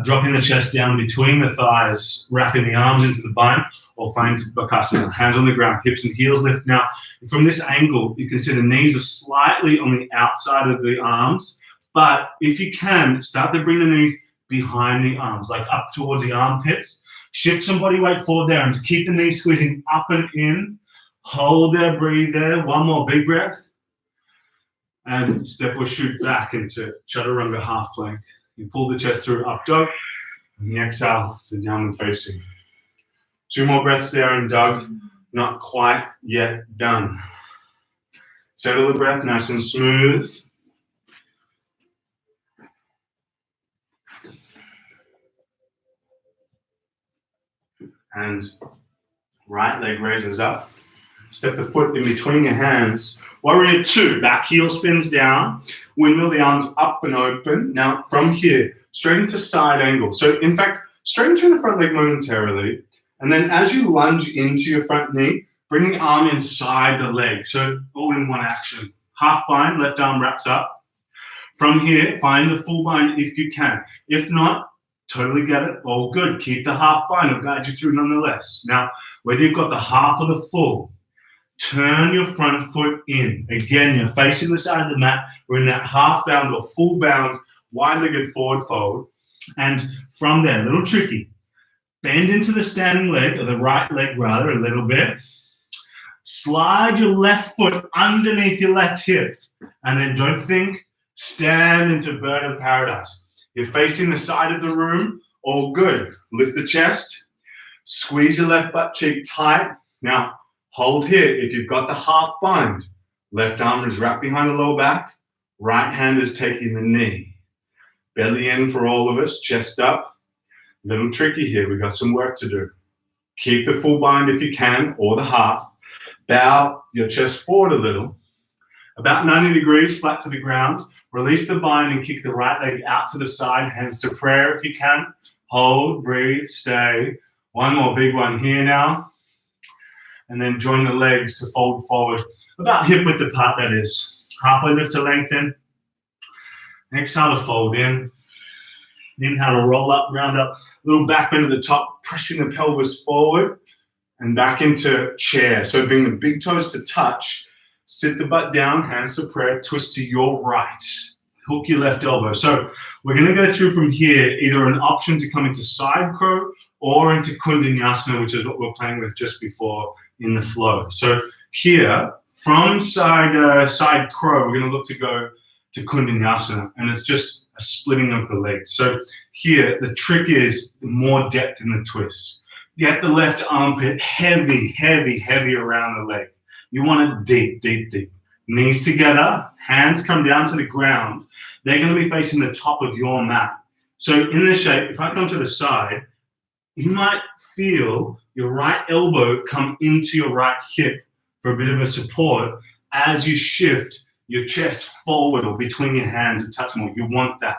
dropping the chest down between the thighs, wrapping the arms into the bind, or find Bakasana, hands on the ground, hips and heels lift. Now, from this angle, you can see the knees are slightly on the outside of the arms, but if you can, start to bring the knees behind the arms, like up towards the armpits. Shift some body weight forward there and keep the knees squeezing up and in. Hold there, breathe there. One more big breath. And step or shoot back into Chaturanga half plank. You pull the chest through up dog. And the exhale to downward facing. 2 more breaths there in dog. Not quite yet done. Settle the breath nice and smooth. And right leg raises up. Step the foot in between your hands. Warrior 2, back heel spins down. Windmill the arms up and open. Now from here, straight into side angle. So in fact, straighten through the front leg momentarily. And then as you lunge into your front knee, bring the arm inside the leg. So all in one action. Half bind, left arm wraps up. From here, find the full bind if you can. If not, totally get it, all good. Keep the half bind, it'll guide you through nonetheless. Now, whether you've got the half or the full, turn your front foot in. Again, you're facing the side of the mat. We're in that half bound or full bound, wide-legged forward fold. And from there, a little tricky, bend into the standing leg, or the right leg rather, a little bit. Slide your left foot underneath your left hip. And then don't think, stand into bird of paradise. You're facing the side of the room, all good. Lift the chest, squeeze your left butt cheek tight. Now, Hold here. If you've got the half bind, left arm is wrapped behind the lower back, right hand is taking the knee. Belly in for all of us, chest up. Little tricky here, we've got some work to do. Keep the full bind if you can, or the half. Bow your chest forward a little, about 90 degrees, flat to the ground. Release the bind and kick the right leg out to the side, hands to prayer if you can. Hold, breathe, stay. One more big one here now. And then join the legs to fold forward, about hip width apart, that is. Halfway lift to lengthen. Exhale to fold in. Inhale to roll up, round up. Little back bend at the top, pressing the pelvis forward and back into chair. So bring the big toes to touch. Sit the butt down, hands to prayer, twist to your right. Hook your left elbow. So we're going to go through from here, either an option to come into side crow or into Vinyasa, which is what we're playing with just before in the flow. So here, from side crow, we're going to look to go to Vinyasa, and it's just a splitting of the legs. So here, the trick is more depth in the twist. Get the left armpit heavy, heavy, heavy around the leg. You want it deep, deep, deep. Knees together, hands come down to the ground. They're going to be facing the top of your mat. So in this shape, if I come to the side, you might feel your right elbow come into your right hip for a bit of a support as you shift your chest forward or between your hands and touch more. You want that.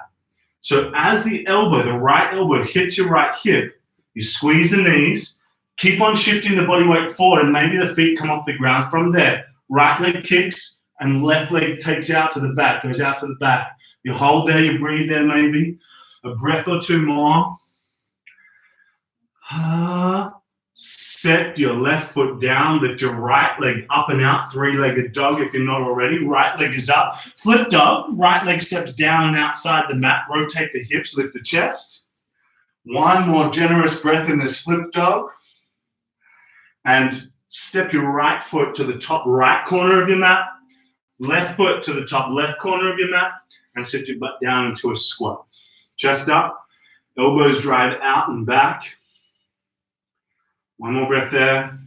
So as the elbow, the right elbow hits your right hip, you squeeze the knees, keep on shifting the body weight forward, and maybe the feet come off the ground. From there, right leg kicks and left leg takes out to the back, goes out to the back. You hold there, you breathe there maybe. A breath or two more. Set your left foot down, lift your right leg up and out, three-legged dog if you're not already. Right leg is up. Flip dog, right leg steps down and outside the mat. Rotate the hips, lift the chest. One more generous breath in this flip dog. And step your right foot to the top right corner of your mat. Left foot to the top left corner of your mat. And sit your butt down into a squat. Chest up, elbows drive out and back. One more breath there.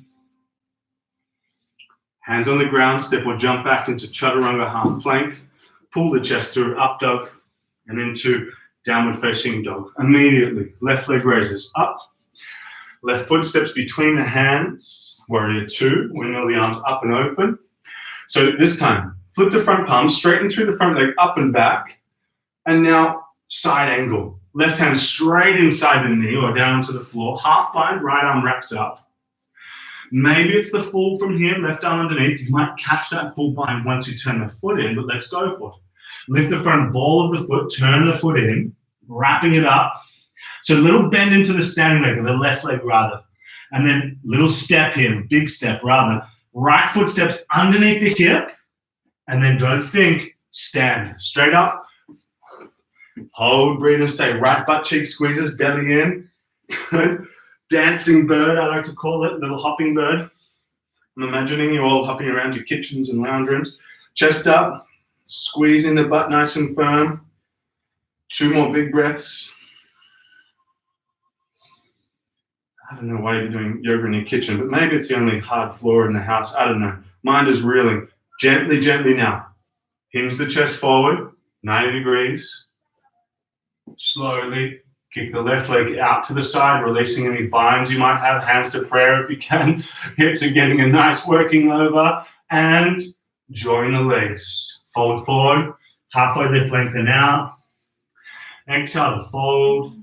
Hands on the ground, step or jump back into chaturanga half plank. Pull the chest through, up dog, and into downward facing dog. Immediately, left leg raises up. Left foot steps between the hands, warrior two, windmill the arms up and open. So this time, flip the front palm, straighten through the front leg, up and back. And now, side angle. Left hand straight inside the knee or down to the floor. Half bind, right arm wraps up. Maybe it's the full from here, left arm underneath. You might catch that full bind once you turn the foot in, but let's go for it. Lift the front ball of the foot, turn the foot in, wrapping it up. So a little bend into the standing leg, or the left leg rather. And then little step here, big step rather. Right foot steps underneath the hip, and then don't think, stand straight up. Hold, breathe, and stay. Right butt cheek squeezes, belly in. Good. Dancing bird, I like to call it, little hopping bird. I'm imagining you all hopping around your kitchens and lounge rooms. Chest up, squeezing the butt nice and firm. Two more big breaths. I don't know why you're doing yoga in your kitchen, but maybe it's the only hard floor in the house. I don't know. Mind is reeling. Gently, gently now. Hinge the chest forward, 90 degrees. Slowly kick the left leg out to the side, releasing any binds you might have. Hands to prayer if you can. Hips are getting a nice working over. And join the legs. Fold forward. Halfway lift, lengthen out. Exhale to fold.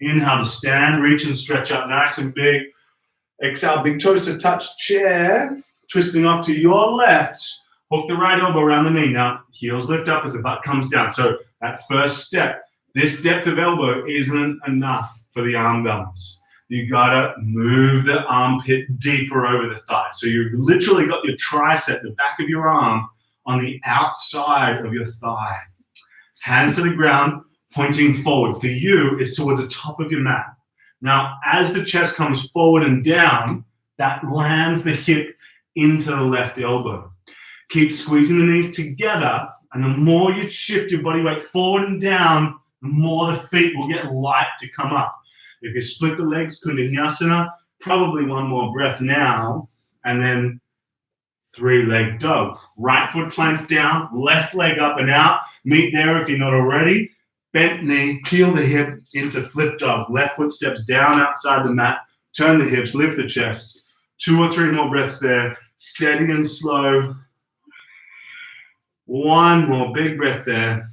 Inhale to stand. Reach and stretch up nice and big. Exhale, big toes to touch chair. Twisting off to your left. Hook the right elbow around the knee. Now, heels lift up as the butt comes down. So that first step. This depth of elbow isn't enough for the arm balance. You gotta move the armpit deeper over the thigh. So you've literally got your tricep, the back of your arm, on the outside of your thigh. Hands to the ground, pointing forward. For you, it's towards the top of your mat. Now, as the chest comes forward and down, that lands the hip into the left elbow. Keep squeezing the knees together, and the more you shift your body weight forward and down, the more the feet will get light to come up. If you split the legs, Vinyasa, probably one more breath now. and then 3-leg dog. Right foot planks down, left leg up and out. Meet there if you're not already. Bent knee, peel the hip into flip dog. Left foot steps down outside the mat. Turn the hips, lift the chest. 2 or 3 more breaths there. Steady and slow. 1 more big breath there.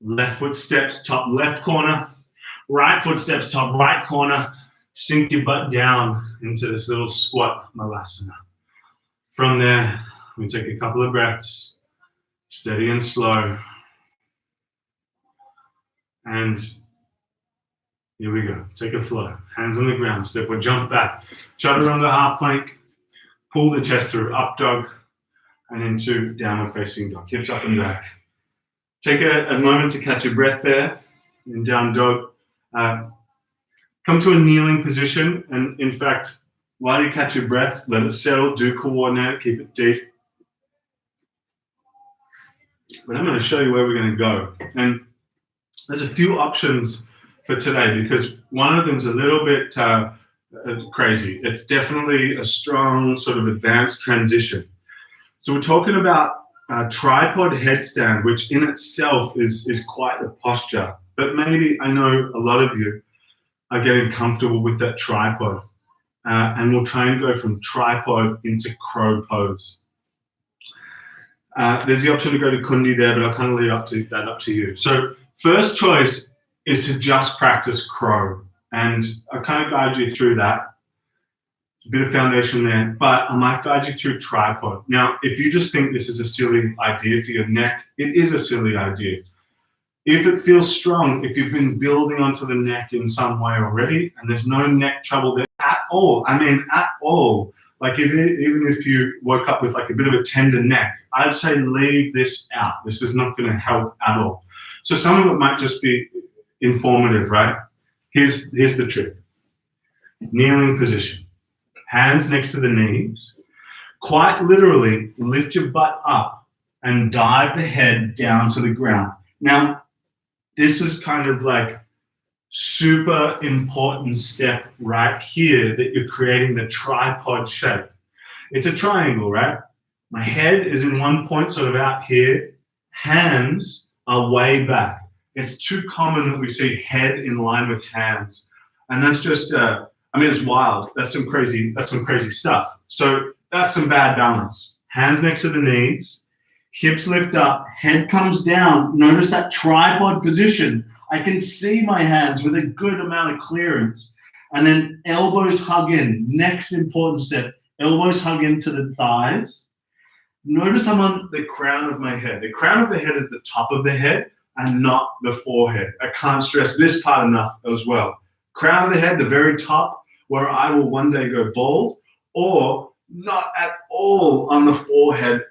Left foot steps top left corner. Right foot steps top right corner. Sink your butt down into this little squat malasana. From there, we take a couple of breaths, steady and slow. And here we go. Take a flow. Hands on the ground. Step or jump back. Chaturanga half plank. Pull the chest through. Up dog. And into downward facing dog. Hips up and back. Take a moment to catch your breath there. In down dog. Come to a kneeling position. And in fact, while you catch your breath, let it settle. Do coordinate. Keep it deep. But I'm going to show you where we're going to go. And there's a few options for today because one of them is a little bit crazy. It's definitely a strong sort of advanced transition. So we're talking about tripod headstand, which in itself is quite a posture. But maybe I know a lot of you are getting comfortable with that tripod. And we'll try and go from tripod into crow pose. There's the option to go to Kundi there, but I'll kind of leave that up to you. So first choice is to just practice crow. And I'll kind of guide you through that. It's a bit of foundation there, but I might guide you through tripod. Now, if you just think this is a silly idea for your neck, it is a silly idea. If it feels strong, if you've been building onto the neck in some way already, and there's no neck trouble there at all, I mean, at all, like even if you woke up with like a bit of a tender neck, I'd say leave this out. This is not going to help at all. So some of it might just be informative, right? Here's the trick. Kneeling position. Hands next to the knees. Quite literally, lift your butt up and dive the head down to the ground. Now, this is kind of like super important step right here that you're creating the tripod shape. It's a triangle, right? My head is in one point, sort of out here. Hands are way back. It's too common that we see head in line with hands. And that's just, I mean, it's wild. That's some crazy stuff. So that's some bad balance. Hands next to the knees. Hips lift up, head comes down. Notice that tripod position. I can see my hands with a good amount of clearance. And then elbows hug in. Next important step, elbows hug into the thighs. Notice I'm on the crown of my head. The crown of the head is the top of the head and not the forehead. I can't stress this part enough as well. Crown of the head, the very top, where I will one day go bald, or not at all on the forehead.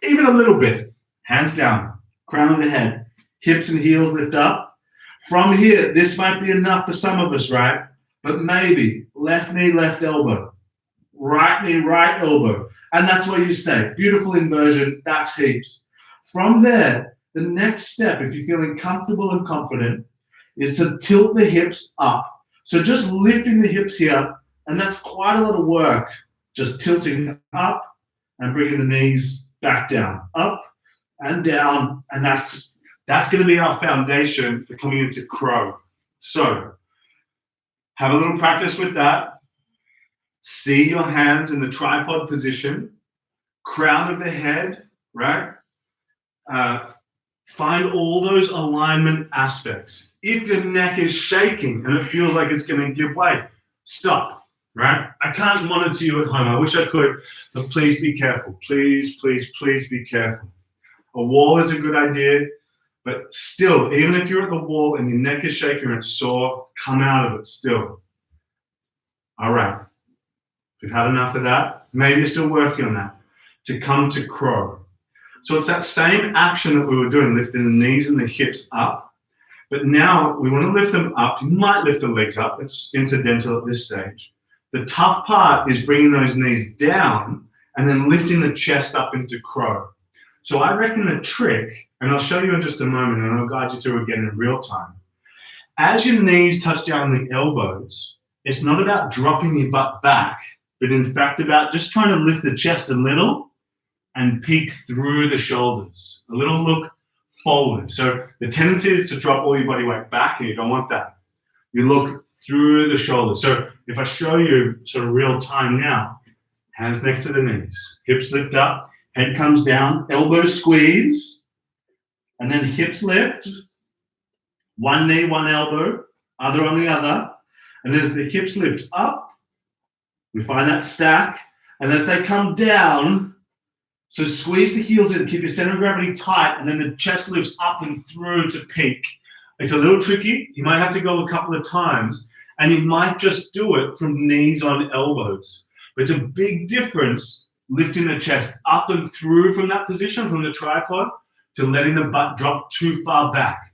Even a little bit. Hands down. Crown of the head. Hips and heels lift up. From here, this might be enough for some of us, right? But maybe left knee, left elbow. Right knee, right elbow. And that's where you stay. Beautiful inversion. That's heaps. From there, the next step, if you're feeling comfortable and confident, is to tilt the hips up. So just lifting the hips here, and that's quite a lot of work. Just tilting up and bringing the knees back down, up and down, and that's going to be our foundation for coming into crow. So have a little practice with that. See your hands in the tripod position, crown of the head, right? Find all those alignment aspects. If your neck is shaking and it feels like it's going to give way, stop. Right? I can't monitor you at home. I wish I could, but please be careful. Please, please, please be careful. A wall is a good idea, but still, even if you're at the wall and your neck is shaking and it's sore, come out of it still. All right. If you've had enough of that, maybe you're still working on that, to come to crow. So it's that same action that we were doing, lifting the knees and the hips up, but now we want to lift them up. You might lift the legs up. It's incidental at this stage. The tough part is bringing those knees down and then lifting the chest up into crow. So I reckon the trick, and I'll show you in just a moment, and I'll guide you through again in real time. As your knees touch down the elbows, it's not about dropping your butt back, but in fact about just trying to lift the chest a little and peek through the shoulders. A little look forward. So the tendency is to drop all your body weight back, and you don't want that. You look through the shoulders. So if I show you sort of real time now, hands next to the knees, hips lift up, head comes down, elbows squeeze, and then hips lift, one knee, one elbow, other on the other. And as the hips lift up, we find that stack. And as they come down, so squeeze the heels in, keep your center of gravity tight, and then the chest lifts up and through to peak. It's a little tricky. You might have to go a couple of times, and you might just do it from knees on elbows. But it's a big difference lifting the chest up and through from that position, from the tripod, to letting the butt drop too far back.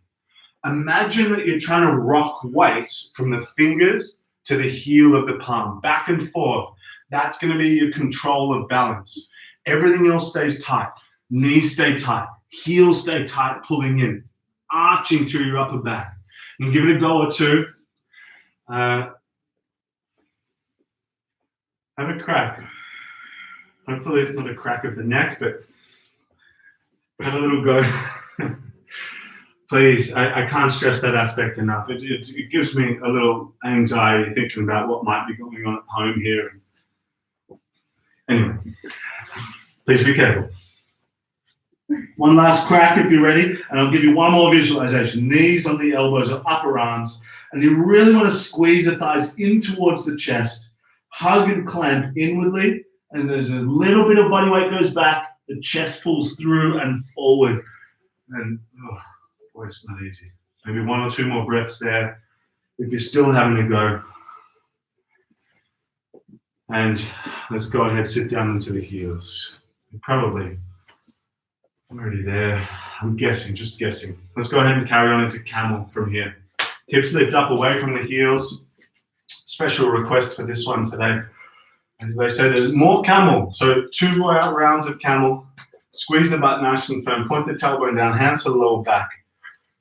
Imagine that you're trying to rock weights from the fingers to the heel of the palm, back and forth. That's going to be your control of balance. Everything else stays tight. Knees stay tight. Heels stay tight, pulling in, arching through your upper back. And give it a go or two. Have a crack. Hopefully it's not a crack of the neck, but have a little go. Please, I can't stress that aspect enough. It gives me a little anxiety thinking about what might be going on at home here. Anyway, please be careful. One last crack if you're ready, and I'll give you one more visualization. Knees on the elbows or upper arms, and you really want to squeeze the thighs in towards the chest. Hug and clamp inwardly, and there's a little bit of body weight goes back, the chest pulls through and forward. And boy, it's not easy. Maybe one or two more breaths there. If you're still having to go. And let's go ahead, sit down into the heels. You're probably already there. I'm guessing, just guessing. Let's go ahead and carry on into camel from here. Hips lift up away from the heels. Special request for this one today. As they say, there's more camel. So 2 more rounds of camel. Squeeze the butt nice and firm. Point the tailbone down, hands to the lower back.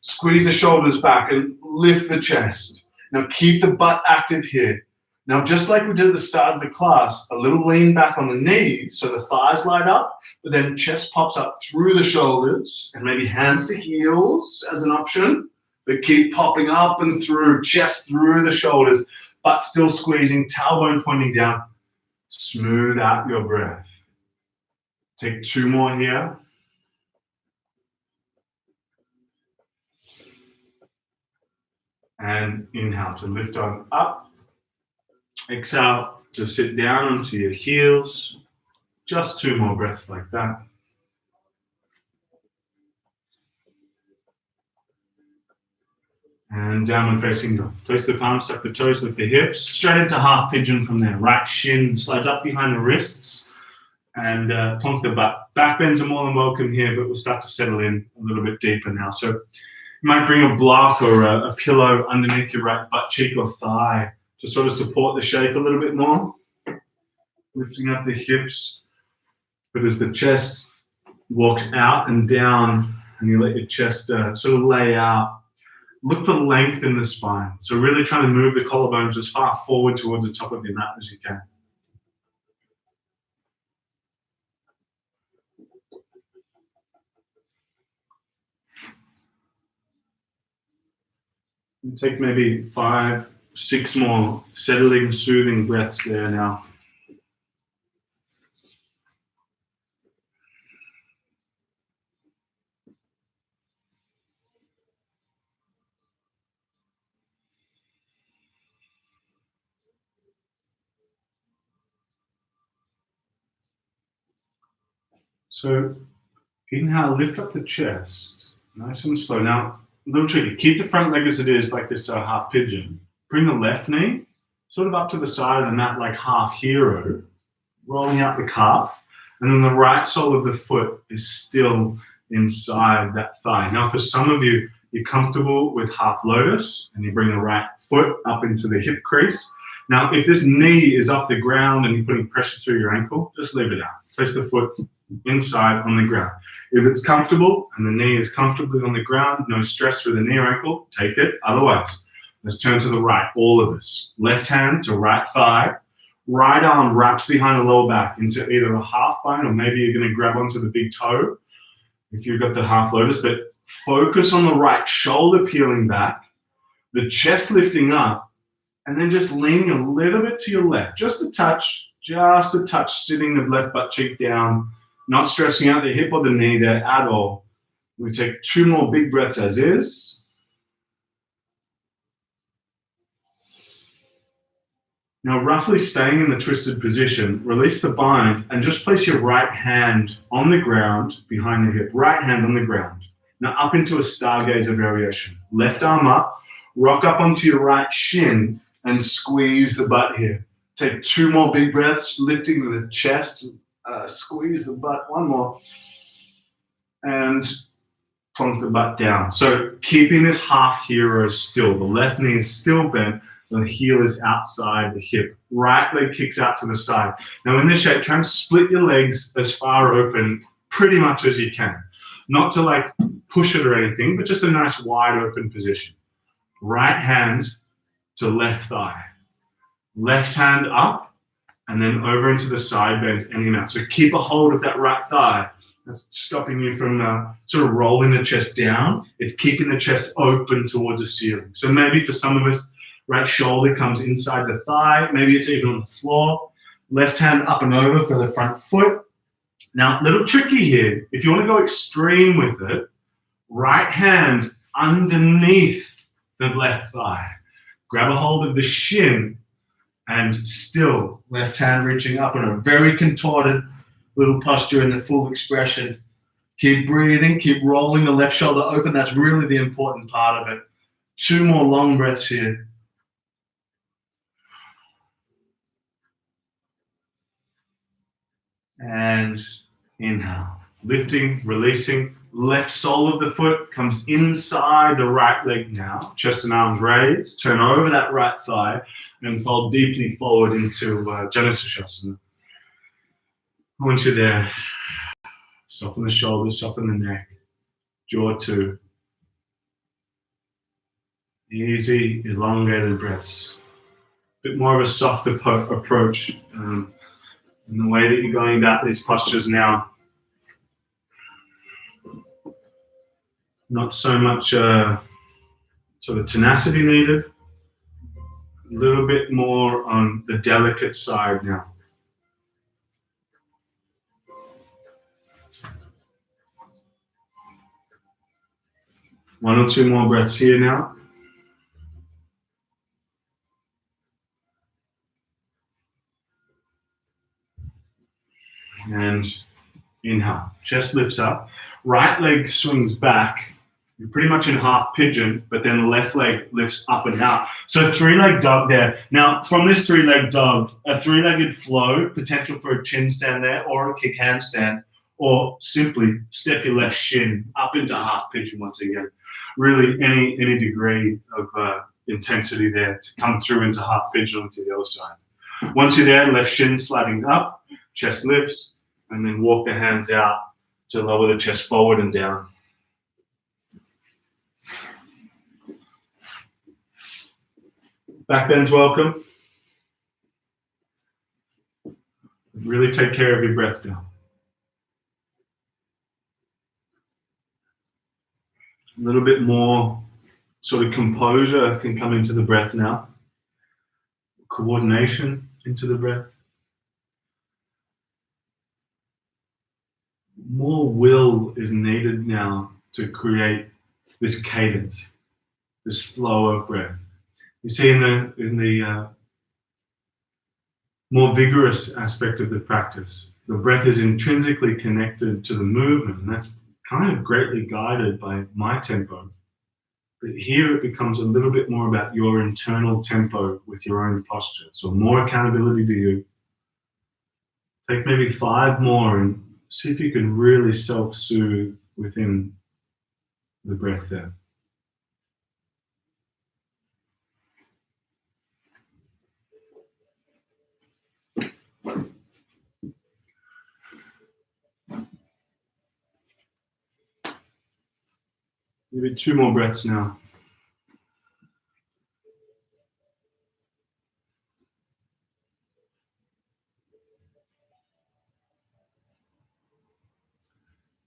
Squeeze the shoulders back and lift the chest. Now keep the butt active here. Now, just like we did at the start of the class, a little lean back on the knees so the thighs light up, but then chest pops up through the shoulders, and maybe hands to heels as an option, but keep popping up and through, chest through the shoulders, butt still squeezing, tailbone pointing down. Smooth out your breath. Take 2 more here. And inhale to lift on up. Exhale to sit down onto your heels. Just 2 more breaths like that. And downward facing dog. Place the palms, tuck the toes, lift the hips. Straight into half pigeon from there. Right shin slides up behind the wrists. And plonk the butt. Back bends are more than welcome here, but we'll start to settle in a little bit deeper now. So you might bring a block or a pillow underneath your right butt cheek or thigh to sort of support the shape a little bit more. Lifting up the hips. But as the chest walks out and down, and you let your chest sort of lay out, look for length in the spine. So really trying to move the collarbones as far forward towards the top of your mat as you can. And take maybe 5, 6 more settling, soothing breaths there now. So inhale, lift up the chest, nice and slow. Now, a little tricky. Keep the front leg as it is, like this half pigeon. Bring the left knee sort of up to the side of the mat like half hero, rolling out the calf. And then the right sole of the foot is still inside that thigh. Now, for some of you, you're comfortable with half lotus, and you bring the right foot up into the hip crease. Now, if this knee is off the ground and you're putting pressure through your ankle, just leave it out. Place the foot inside on the ground. If it's comfortable and the knee is comfortably on the ground, no stress through the knee or ankle, take it. Otherwise, let's turn to the right, all of us. Left hand to right thigh, Right arm wraps behind the lower back into either a half bind, or maybe you're going to grab onto the big toe if you've got the half lotus, but focus on the right shoulder peeling back, the chest lifting up, and then just leaning a little bit to your left, just a touch, sitting the left butt cheek down, not stressing out the hip or the knee there at all. We take 2 more big breaths as is. Now, roughly staying in the twisted position, release the bind and just place your right hand on the ground behind the hip, right hand on the ground. Now up into a stargazer variation. Left arm up, rock up onto your right shin and squeeze the butt here. Take 2 more big breaths, lifting the chest, squeeze the butt, 1 more, and plonk the butt down. So keeping this half hero still. The left knee is still bent. The heel is outside the hip. Right leg kicks out to the side. Now in this shape, try and split your legs as far open pretty much as you can. Not to like push it or anything, but just a nice wide open position. Right hand to left thigh. Left hand up and then over into the side bend ending out. So keep a hold of that right thigh. That's stopping you from sort of rolling the chest down. It's keeping the chest open towards the ceiling. So maybe for some of us, right shoulder comes inside the thigh. Maybe it's even on the floor. Left hand up and over for the front foot. Now, a little tricky here. If you want to go extreme with it, right hand underneath the left thigh. Grab a hold of the shin and still left hand reaching up in a very contorted little posture in the full expression. Keep breathing, keep rolling the left shoulder open. That's really the important part of it. 2 more long breaths here. And inhale, lifting, releasing. Left sole of the foot comes inside the right leg now. Chest and arms raised. Turn over that right thigh and fold deeply forward into Janusashasana. Once you're there, soften the shoulders, soften the neck, jaw 2. Easy, elongated breaths. Bit more of a softer approach in the way that you're going about these postures now. Not so much sort of tenacity needed. A little bit more on the delicate side now. One or 2 more breaths here now. And inhale, chest lifts up. Right leg swings back. You're pretty much in half pigeon, but then the left leg lifts up and out. So 3-leg dog there. Now, from this 3-leg dog, a 3-legged flow, potential for a chin stand there or a kick handstand, or simply step your left shin up into half pigeon once again. Really, any degree of intensity there to come through into half pigeon onto the other side. Once you're there, left shin sliding up, chest lifts, and then walk the hands out to lower the chest forward and down. Back bends welcome. Really take care of your breath now. A little bit more sort of composure can come into the breath now. Coordination into the breath. More will is needed now to create this cadence, this flow of breath. You see in the more vigorous aspect of the practice, the breath is intrinsically connected to the movement, and that's kind of greatly guided by my tempo. But here it becomes a little bit more about your internal tempo with your own posture. So more accountability to you. Take maybe 5 more and see if you can really self-soothe within the breath there. Maybe 2 more breaths now.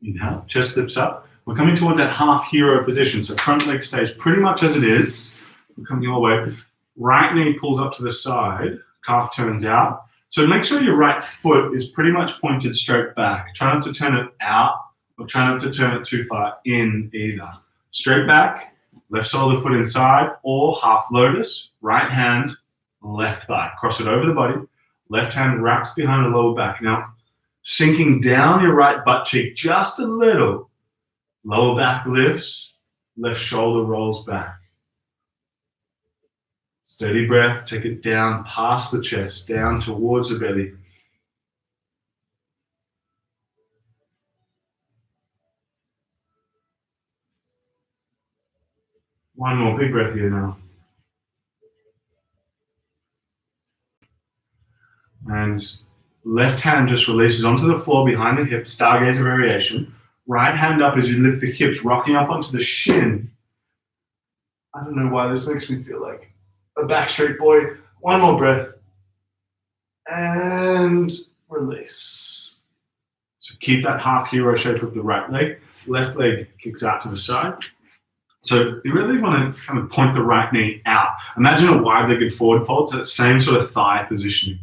Inhale, chest lifts up. We're coming towards that half hero position. So front leg stays pretty much as it is. We're coming all the way. Right knee pulls up to the side, calf turns out. So make sure your right foot is pretty much pointed straight back. Try not to turn it out or try not to turn it too far in either. Straight back, left sole of the foot inside, or half lotus, right hand, left thigh. Cross it over the body. Left hand wraps behind the lower back. Now, sinking down your right butt cheek just a little. Lower back lifts, left shoulder rolls back. Steady breath, take it down past the chest, down towards the belly. One more big breath here now. And left hand just releases onto the floor behind the hip, stargazer variation. Right hand up as you lift the hips, rocking up onto the shin. I don't know why this makes me feel like a backstreet boy. One more breath. And release. So keep that half hero shape of the right leg. Left leg kicks out to the side. So you really want to kind of point the right knee out. Imagine a wide-legged forward fold, so that same sort of thigh positioning.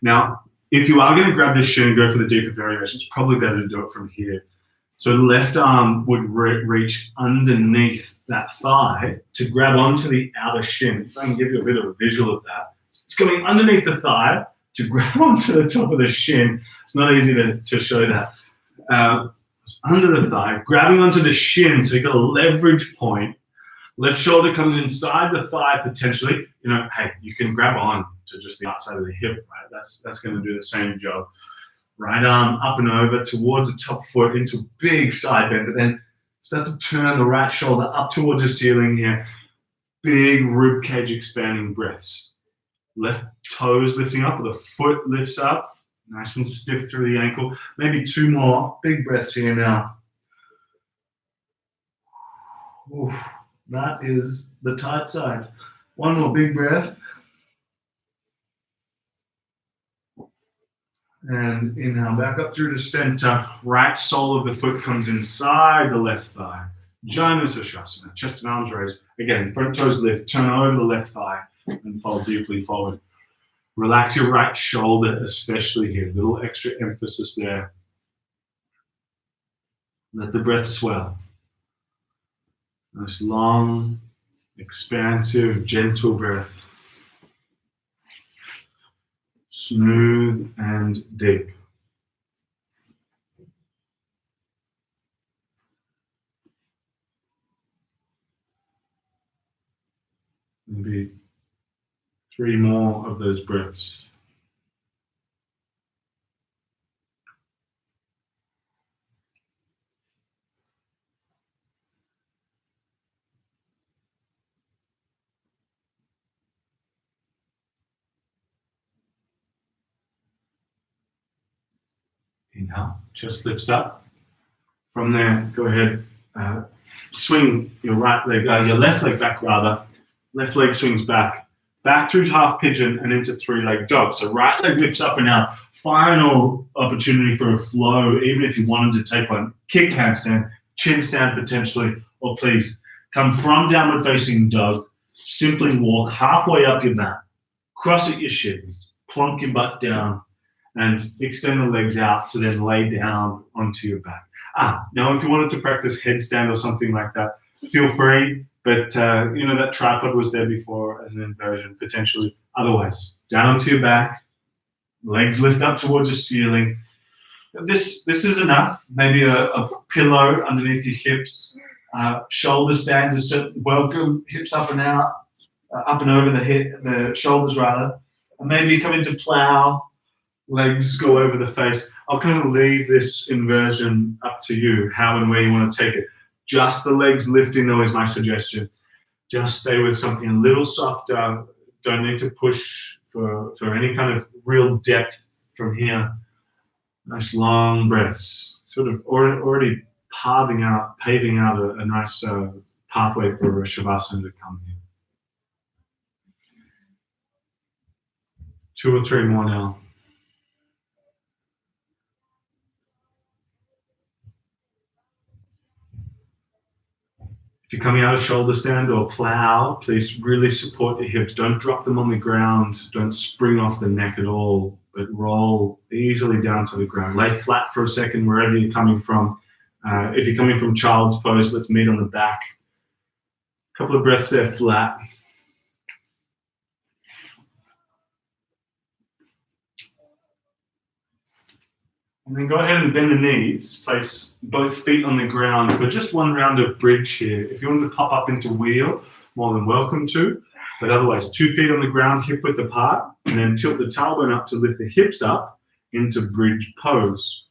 Now, if you are going to grab this shin and go for the deeper variation, it's probably better to do it from here. So left arm would reach underneath that thigh to grab onto the outer shin. If I can give you a bit of a visual of that. It's coming underneath the thigh to grab onto the top of the shin. It's not easy to show that. It's under the thigh, grabbing onto the shin, so you've got a leverage point. Left shoulder comes inside the thigh potentially. You know, hey, you can grab on to just the outside of the hip, right? That's going to do the same job. Right arm up and over towards the top foot into big side bend, but then start to turn the right shoulder up towards the ceiling here. Big rib cage expanding breaths. Left toes lifting up, or the foot lifts up. Nice and stiff through the ankle. Maybe two more big breaths here now. Oof, that is the tight side. One more big breath. And inhale, back up through the center. Right sole of the foot comes inside the left thigh. Janu-Sushasana, chest and arms raised. Again, front toes lift, turn over the left thigh and fold deeply forward. Relax your right shoulder, especially here. Little extra emphasis there. Let the breath swell. Nice long, expansive, gentle breath. Smooth and deep. Maybe 3 more of those breaths. Inhale, chest lifts up. From there, go ahead, swing your right leg, your left leg back rather. Left leg swings back. Back through half pigeon and into 3-leg dog. So right leg lifts up and out. Final opportunity for a flow, even if you wanted to take one. Kick handstand, chin stand potentially, or please come from downward facing dog. Simply walk halfway up your mat. Cross at your shins. Plonk your butt down and extend the legs out to then lay down onto your back. Now if you wanted to practice headstand or something like that, feel free. But, that tripod was there before as an inversion, potentially. Otherwise, down onto your back, legs lift up towards the ceiling. This is enough. Maybe a pillow underneath your hips. Shoulder stand is welcome. Hips up and out, up and over the shoulders rather. And maybe you come into plow, legs go over the face. I'll kind of leave this inversion up to you, how and where you want to take it. Just the legs lifting though is my suggestion. Just stay with something a little softer. Don't need to push for any kind of real depth from here. Nice long breaths. Sort of already paving out a nice pathway for Shavasana to come here. 2 or 3 more now. If you're coming out of shoulder stand or plow, please really support your hips. Don't drop them on the ground. Don't spring off the neck at all, but roll easily down to the ground. Lay flat for a second wherever you're coming from. If you're coming from child's pose, let's meet on the back. A couple of breaths there, flat. And then go ahead and bend the knees. Place both feet on the ground for just one round of bridge here. If you want to pop up into wheel, more than welcome to. But otherwise, 2 feet on the ground, hip width apart, and then tilt the tailbone up to lift the hips up into bridge pose.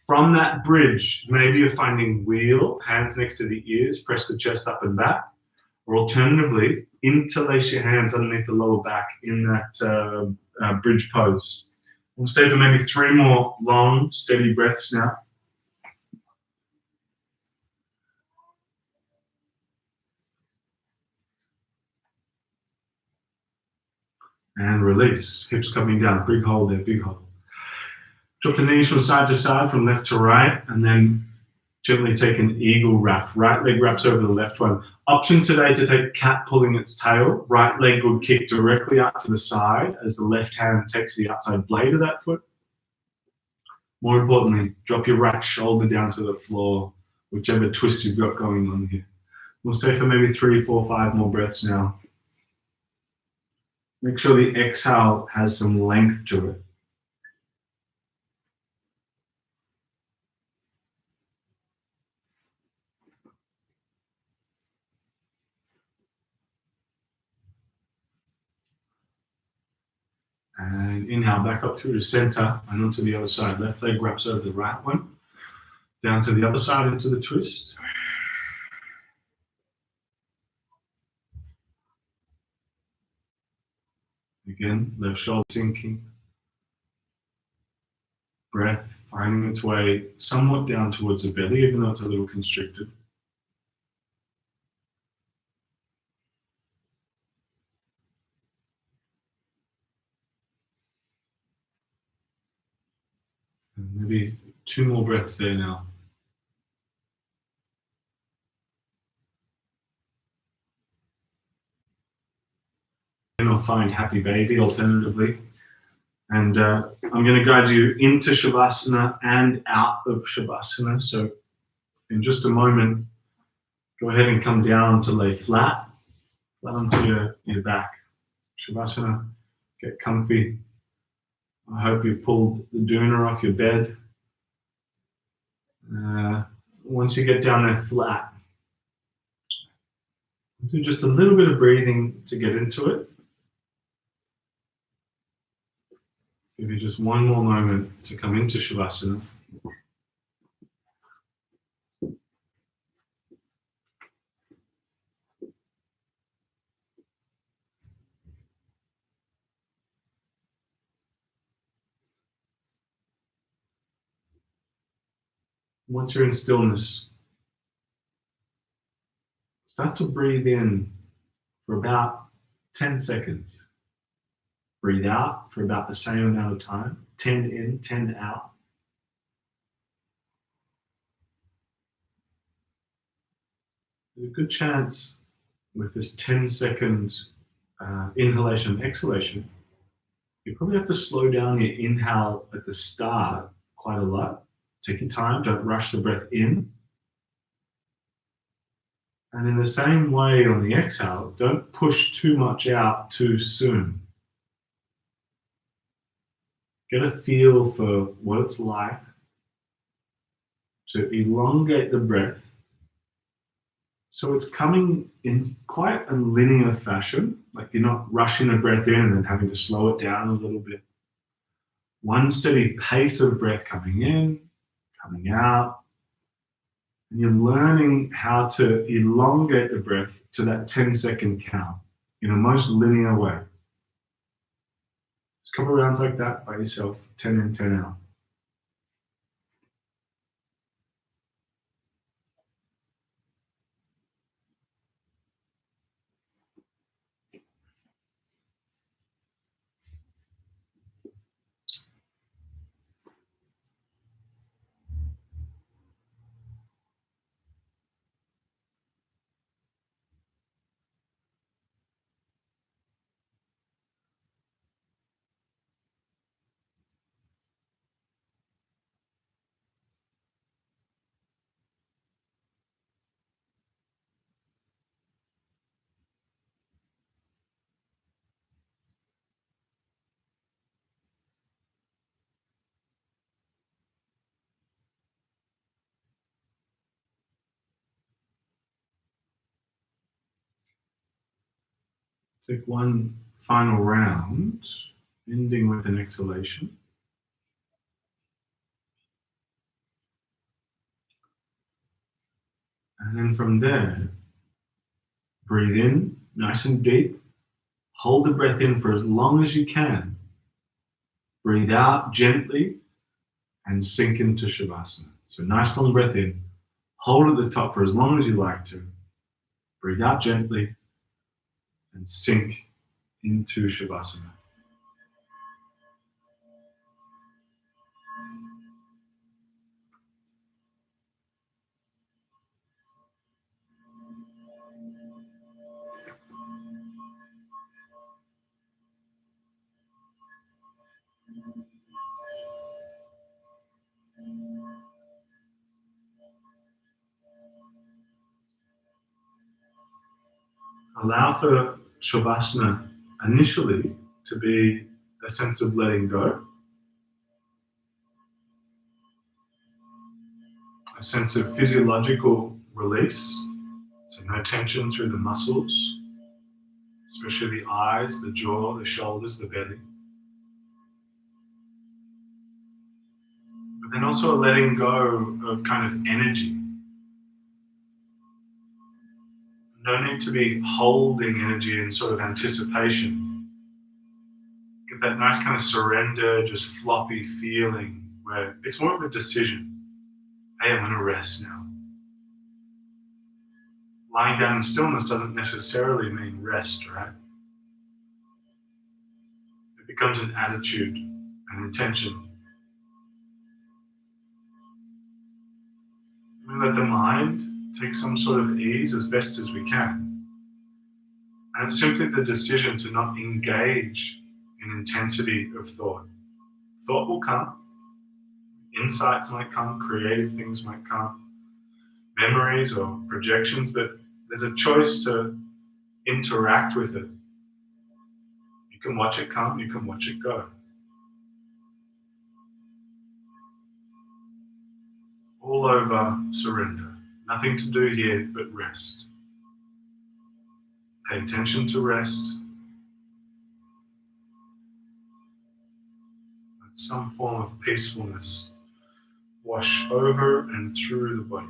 From that bridge, maybe you're finding wheel, hands next to the ears, press the chest up and back. Or alternatively, interlace your hands underneath the lower back in that bridge pose. We'll stay for maybe 3 more long, steady breaths now. And release. Hips coming down. Big hold there, big hold. Drop the knees from side to side, from left to right, and then gently take an eagle wrap. Right leg wraps over the left one. Option today to take cat pulling its tail. Right leg would kick directly out to the side as the left hand takes the outside blade of that foot. More importantly, drop your right shoulder down to the floor, whichever twist you've got going on here. We'll stay for maybe 3, 4, 5 more breaths now. Make sure the exhale has some length to it. And inhale, back up through the center and onto the other side. Left leg wraps over the right one. Down to the other side into the twist. Again, left shoulder sinking. Breath finding its way somewhat down towards the belly, even though it's a little constricted. And maybe 2 more breaths there now. Or find happy baby alternatively. And I'm going to guide you into Shavasana and out of Shavasana. So in just a moment, go ahead and come down to lay flat onto your back. Shavasana, get comfy. I hope you've pulled the doona off your bed. Once you get down there flat, do just a little bit of breathing to get into it. Give you just one more moment to come into Shavasana. Once you're in stillness, start to breathe in for about 10 seconds. Breathe out for about the same amount of time. 10 in, 10 out. There's a good chance with this 10-second inhalation and exhalation, you probably have to slow down your inhale at the start quite a lot. Take your time, don't rush the breath in. And in the same way on the exhale, don't push too much out too soon. Get a feel for what it's like to elongate the breath so it's coming in quite a linear fashion, like you're not rushing the breath in and then having to slow it down a little bit. One steady pace of breath coming in, coming out, and you're learning how to elongate the breath to that 10-second count in a most linear way. Just a couple of rounds like that by yourself, 10 in, 10 out. Take one final round, ending with an exhalation. And then from there, breathe in nice and deep. Hold the breath in for as long as you can. Breathe out gently and sink into Shavasana. So nice long breath in. Hold at the top for as long as you like to. Breathe out gently and sink into Shavasana. Allow for Shavasana initially to be a sense of letting go, a sense of physiological release, so no tension through the muscles, especially the eyes, the jaw, the shoulders, the belly. But then also a letting go of kind of energy. No need to be holding energy in sort of anticipation. Get that nice kind of surrender, just floppy feeling where it's more of a decision. Hey, I'm going to rest now. Lying down in stillness doesn't necessarily mean rest, right? It becomes an attitude, an intention. We let the mind take some sort of ease as best as we can. And it's simply the decision to not engage in intensity of thought. Thought will come, insights might come, creative things might come, memories or projections, but there's a choice to interact with it. You can watch it come, you can watch it go. All over surrender. Nothing to do here but rest. Pay attention to rest. Let some form of peacefulness wash over and through the body.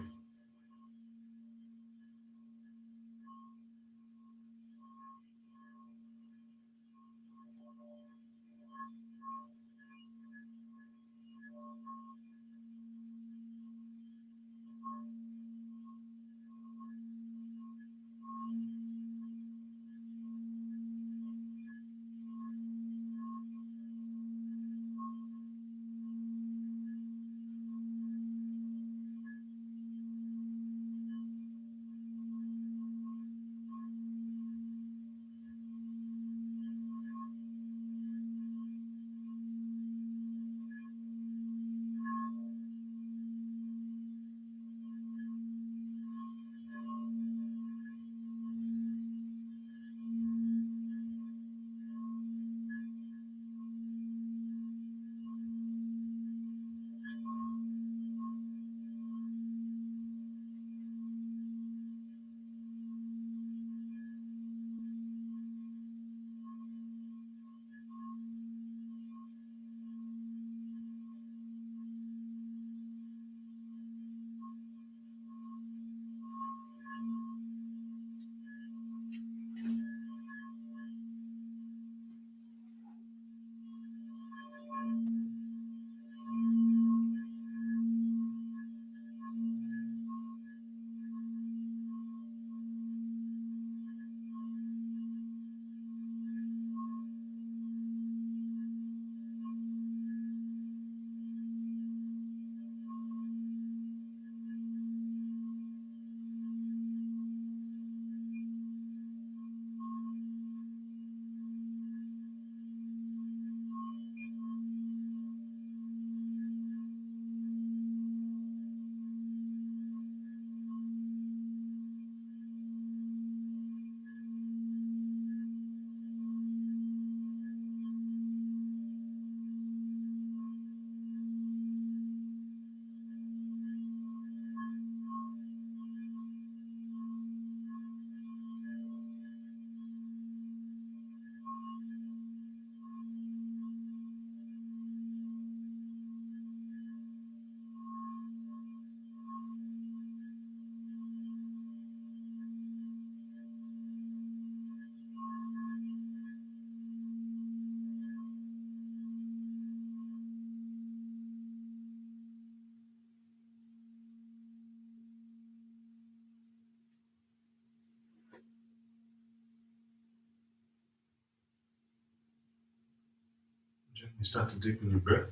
Gently start to deepen your breath.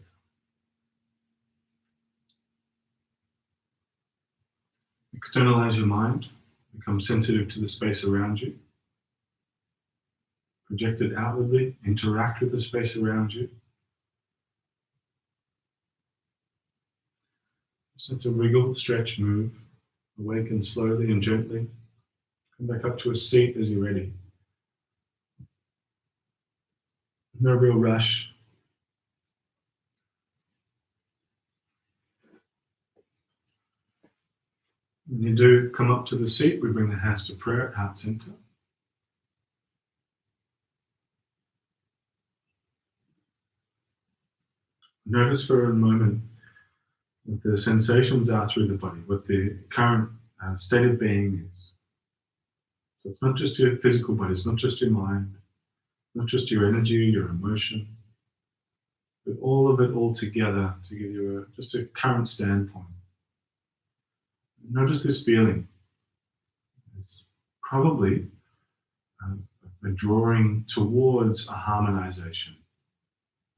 Externalize your mind. Become sensitive to the space around you. Project it outwardly. Interact with the space around you. Start to wriggle, stretch, move. Awaken slowly and gently. Come back up to a seat as you're ready. No real rush. When you do come up to the seat, we bring the hands to prayer at heart center. Notice for a moment what the sensations are through the body, what the current state of being is. So it's not just your physical body, it's not just your mind, not just your energy, your emotion, but all of it all together to give you just a current standpoint. Notice this feeling. It's probably a drawing towards a harmonization,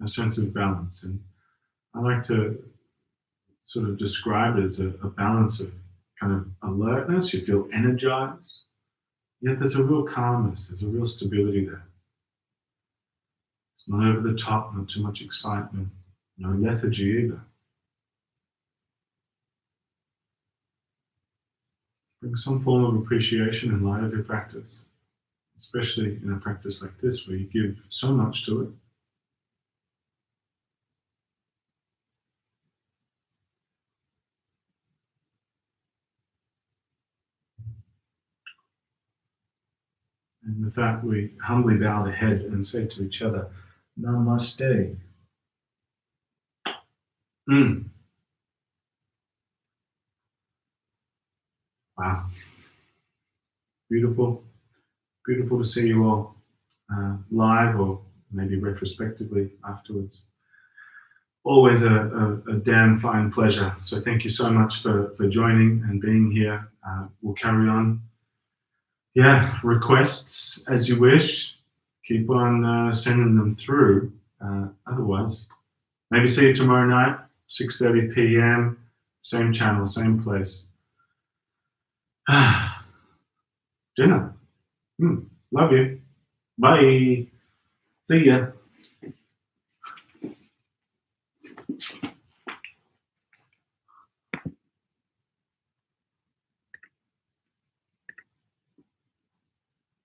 a sense of balance. And I like to sort of describe it as a balance of kind of alertness. You feel energized, yet there's a real calmness, there's a real stability there. It's not over the top, not too much excitement, no lethargy either. Bring some form of appreciation in light of your practice, especially in a practice like this where you give so much to it. And with that, we humbly bow the head and say to each other, Namaste. Wow. Beautiful. Beautiful to see you all live or maybe retrospectively afterwards. Always a damn fine pleasure. So thank you so much for joining and being here. We'll carry on. Yeah, requests as you wish. Keep on sending them through. Otherwise, maybe see you tomorrow night, 6:30 p.m. Same channel, same place. Dinner. Love you. Bye. See ya.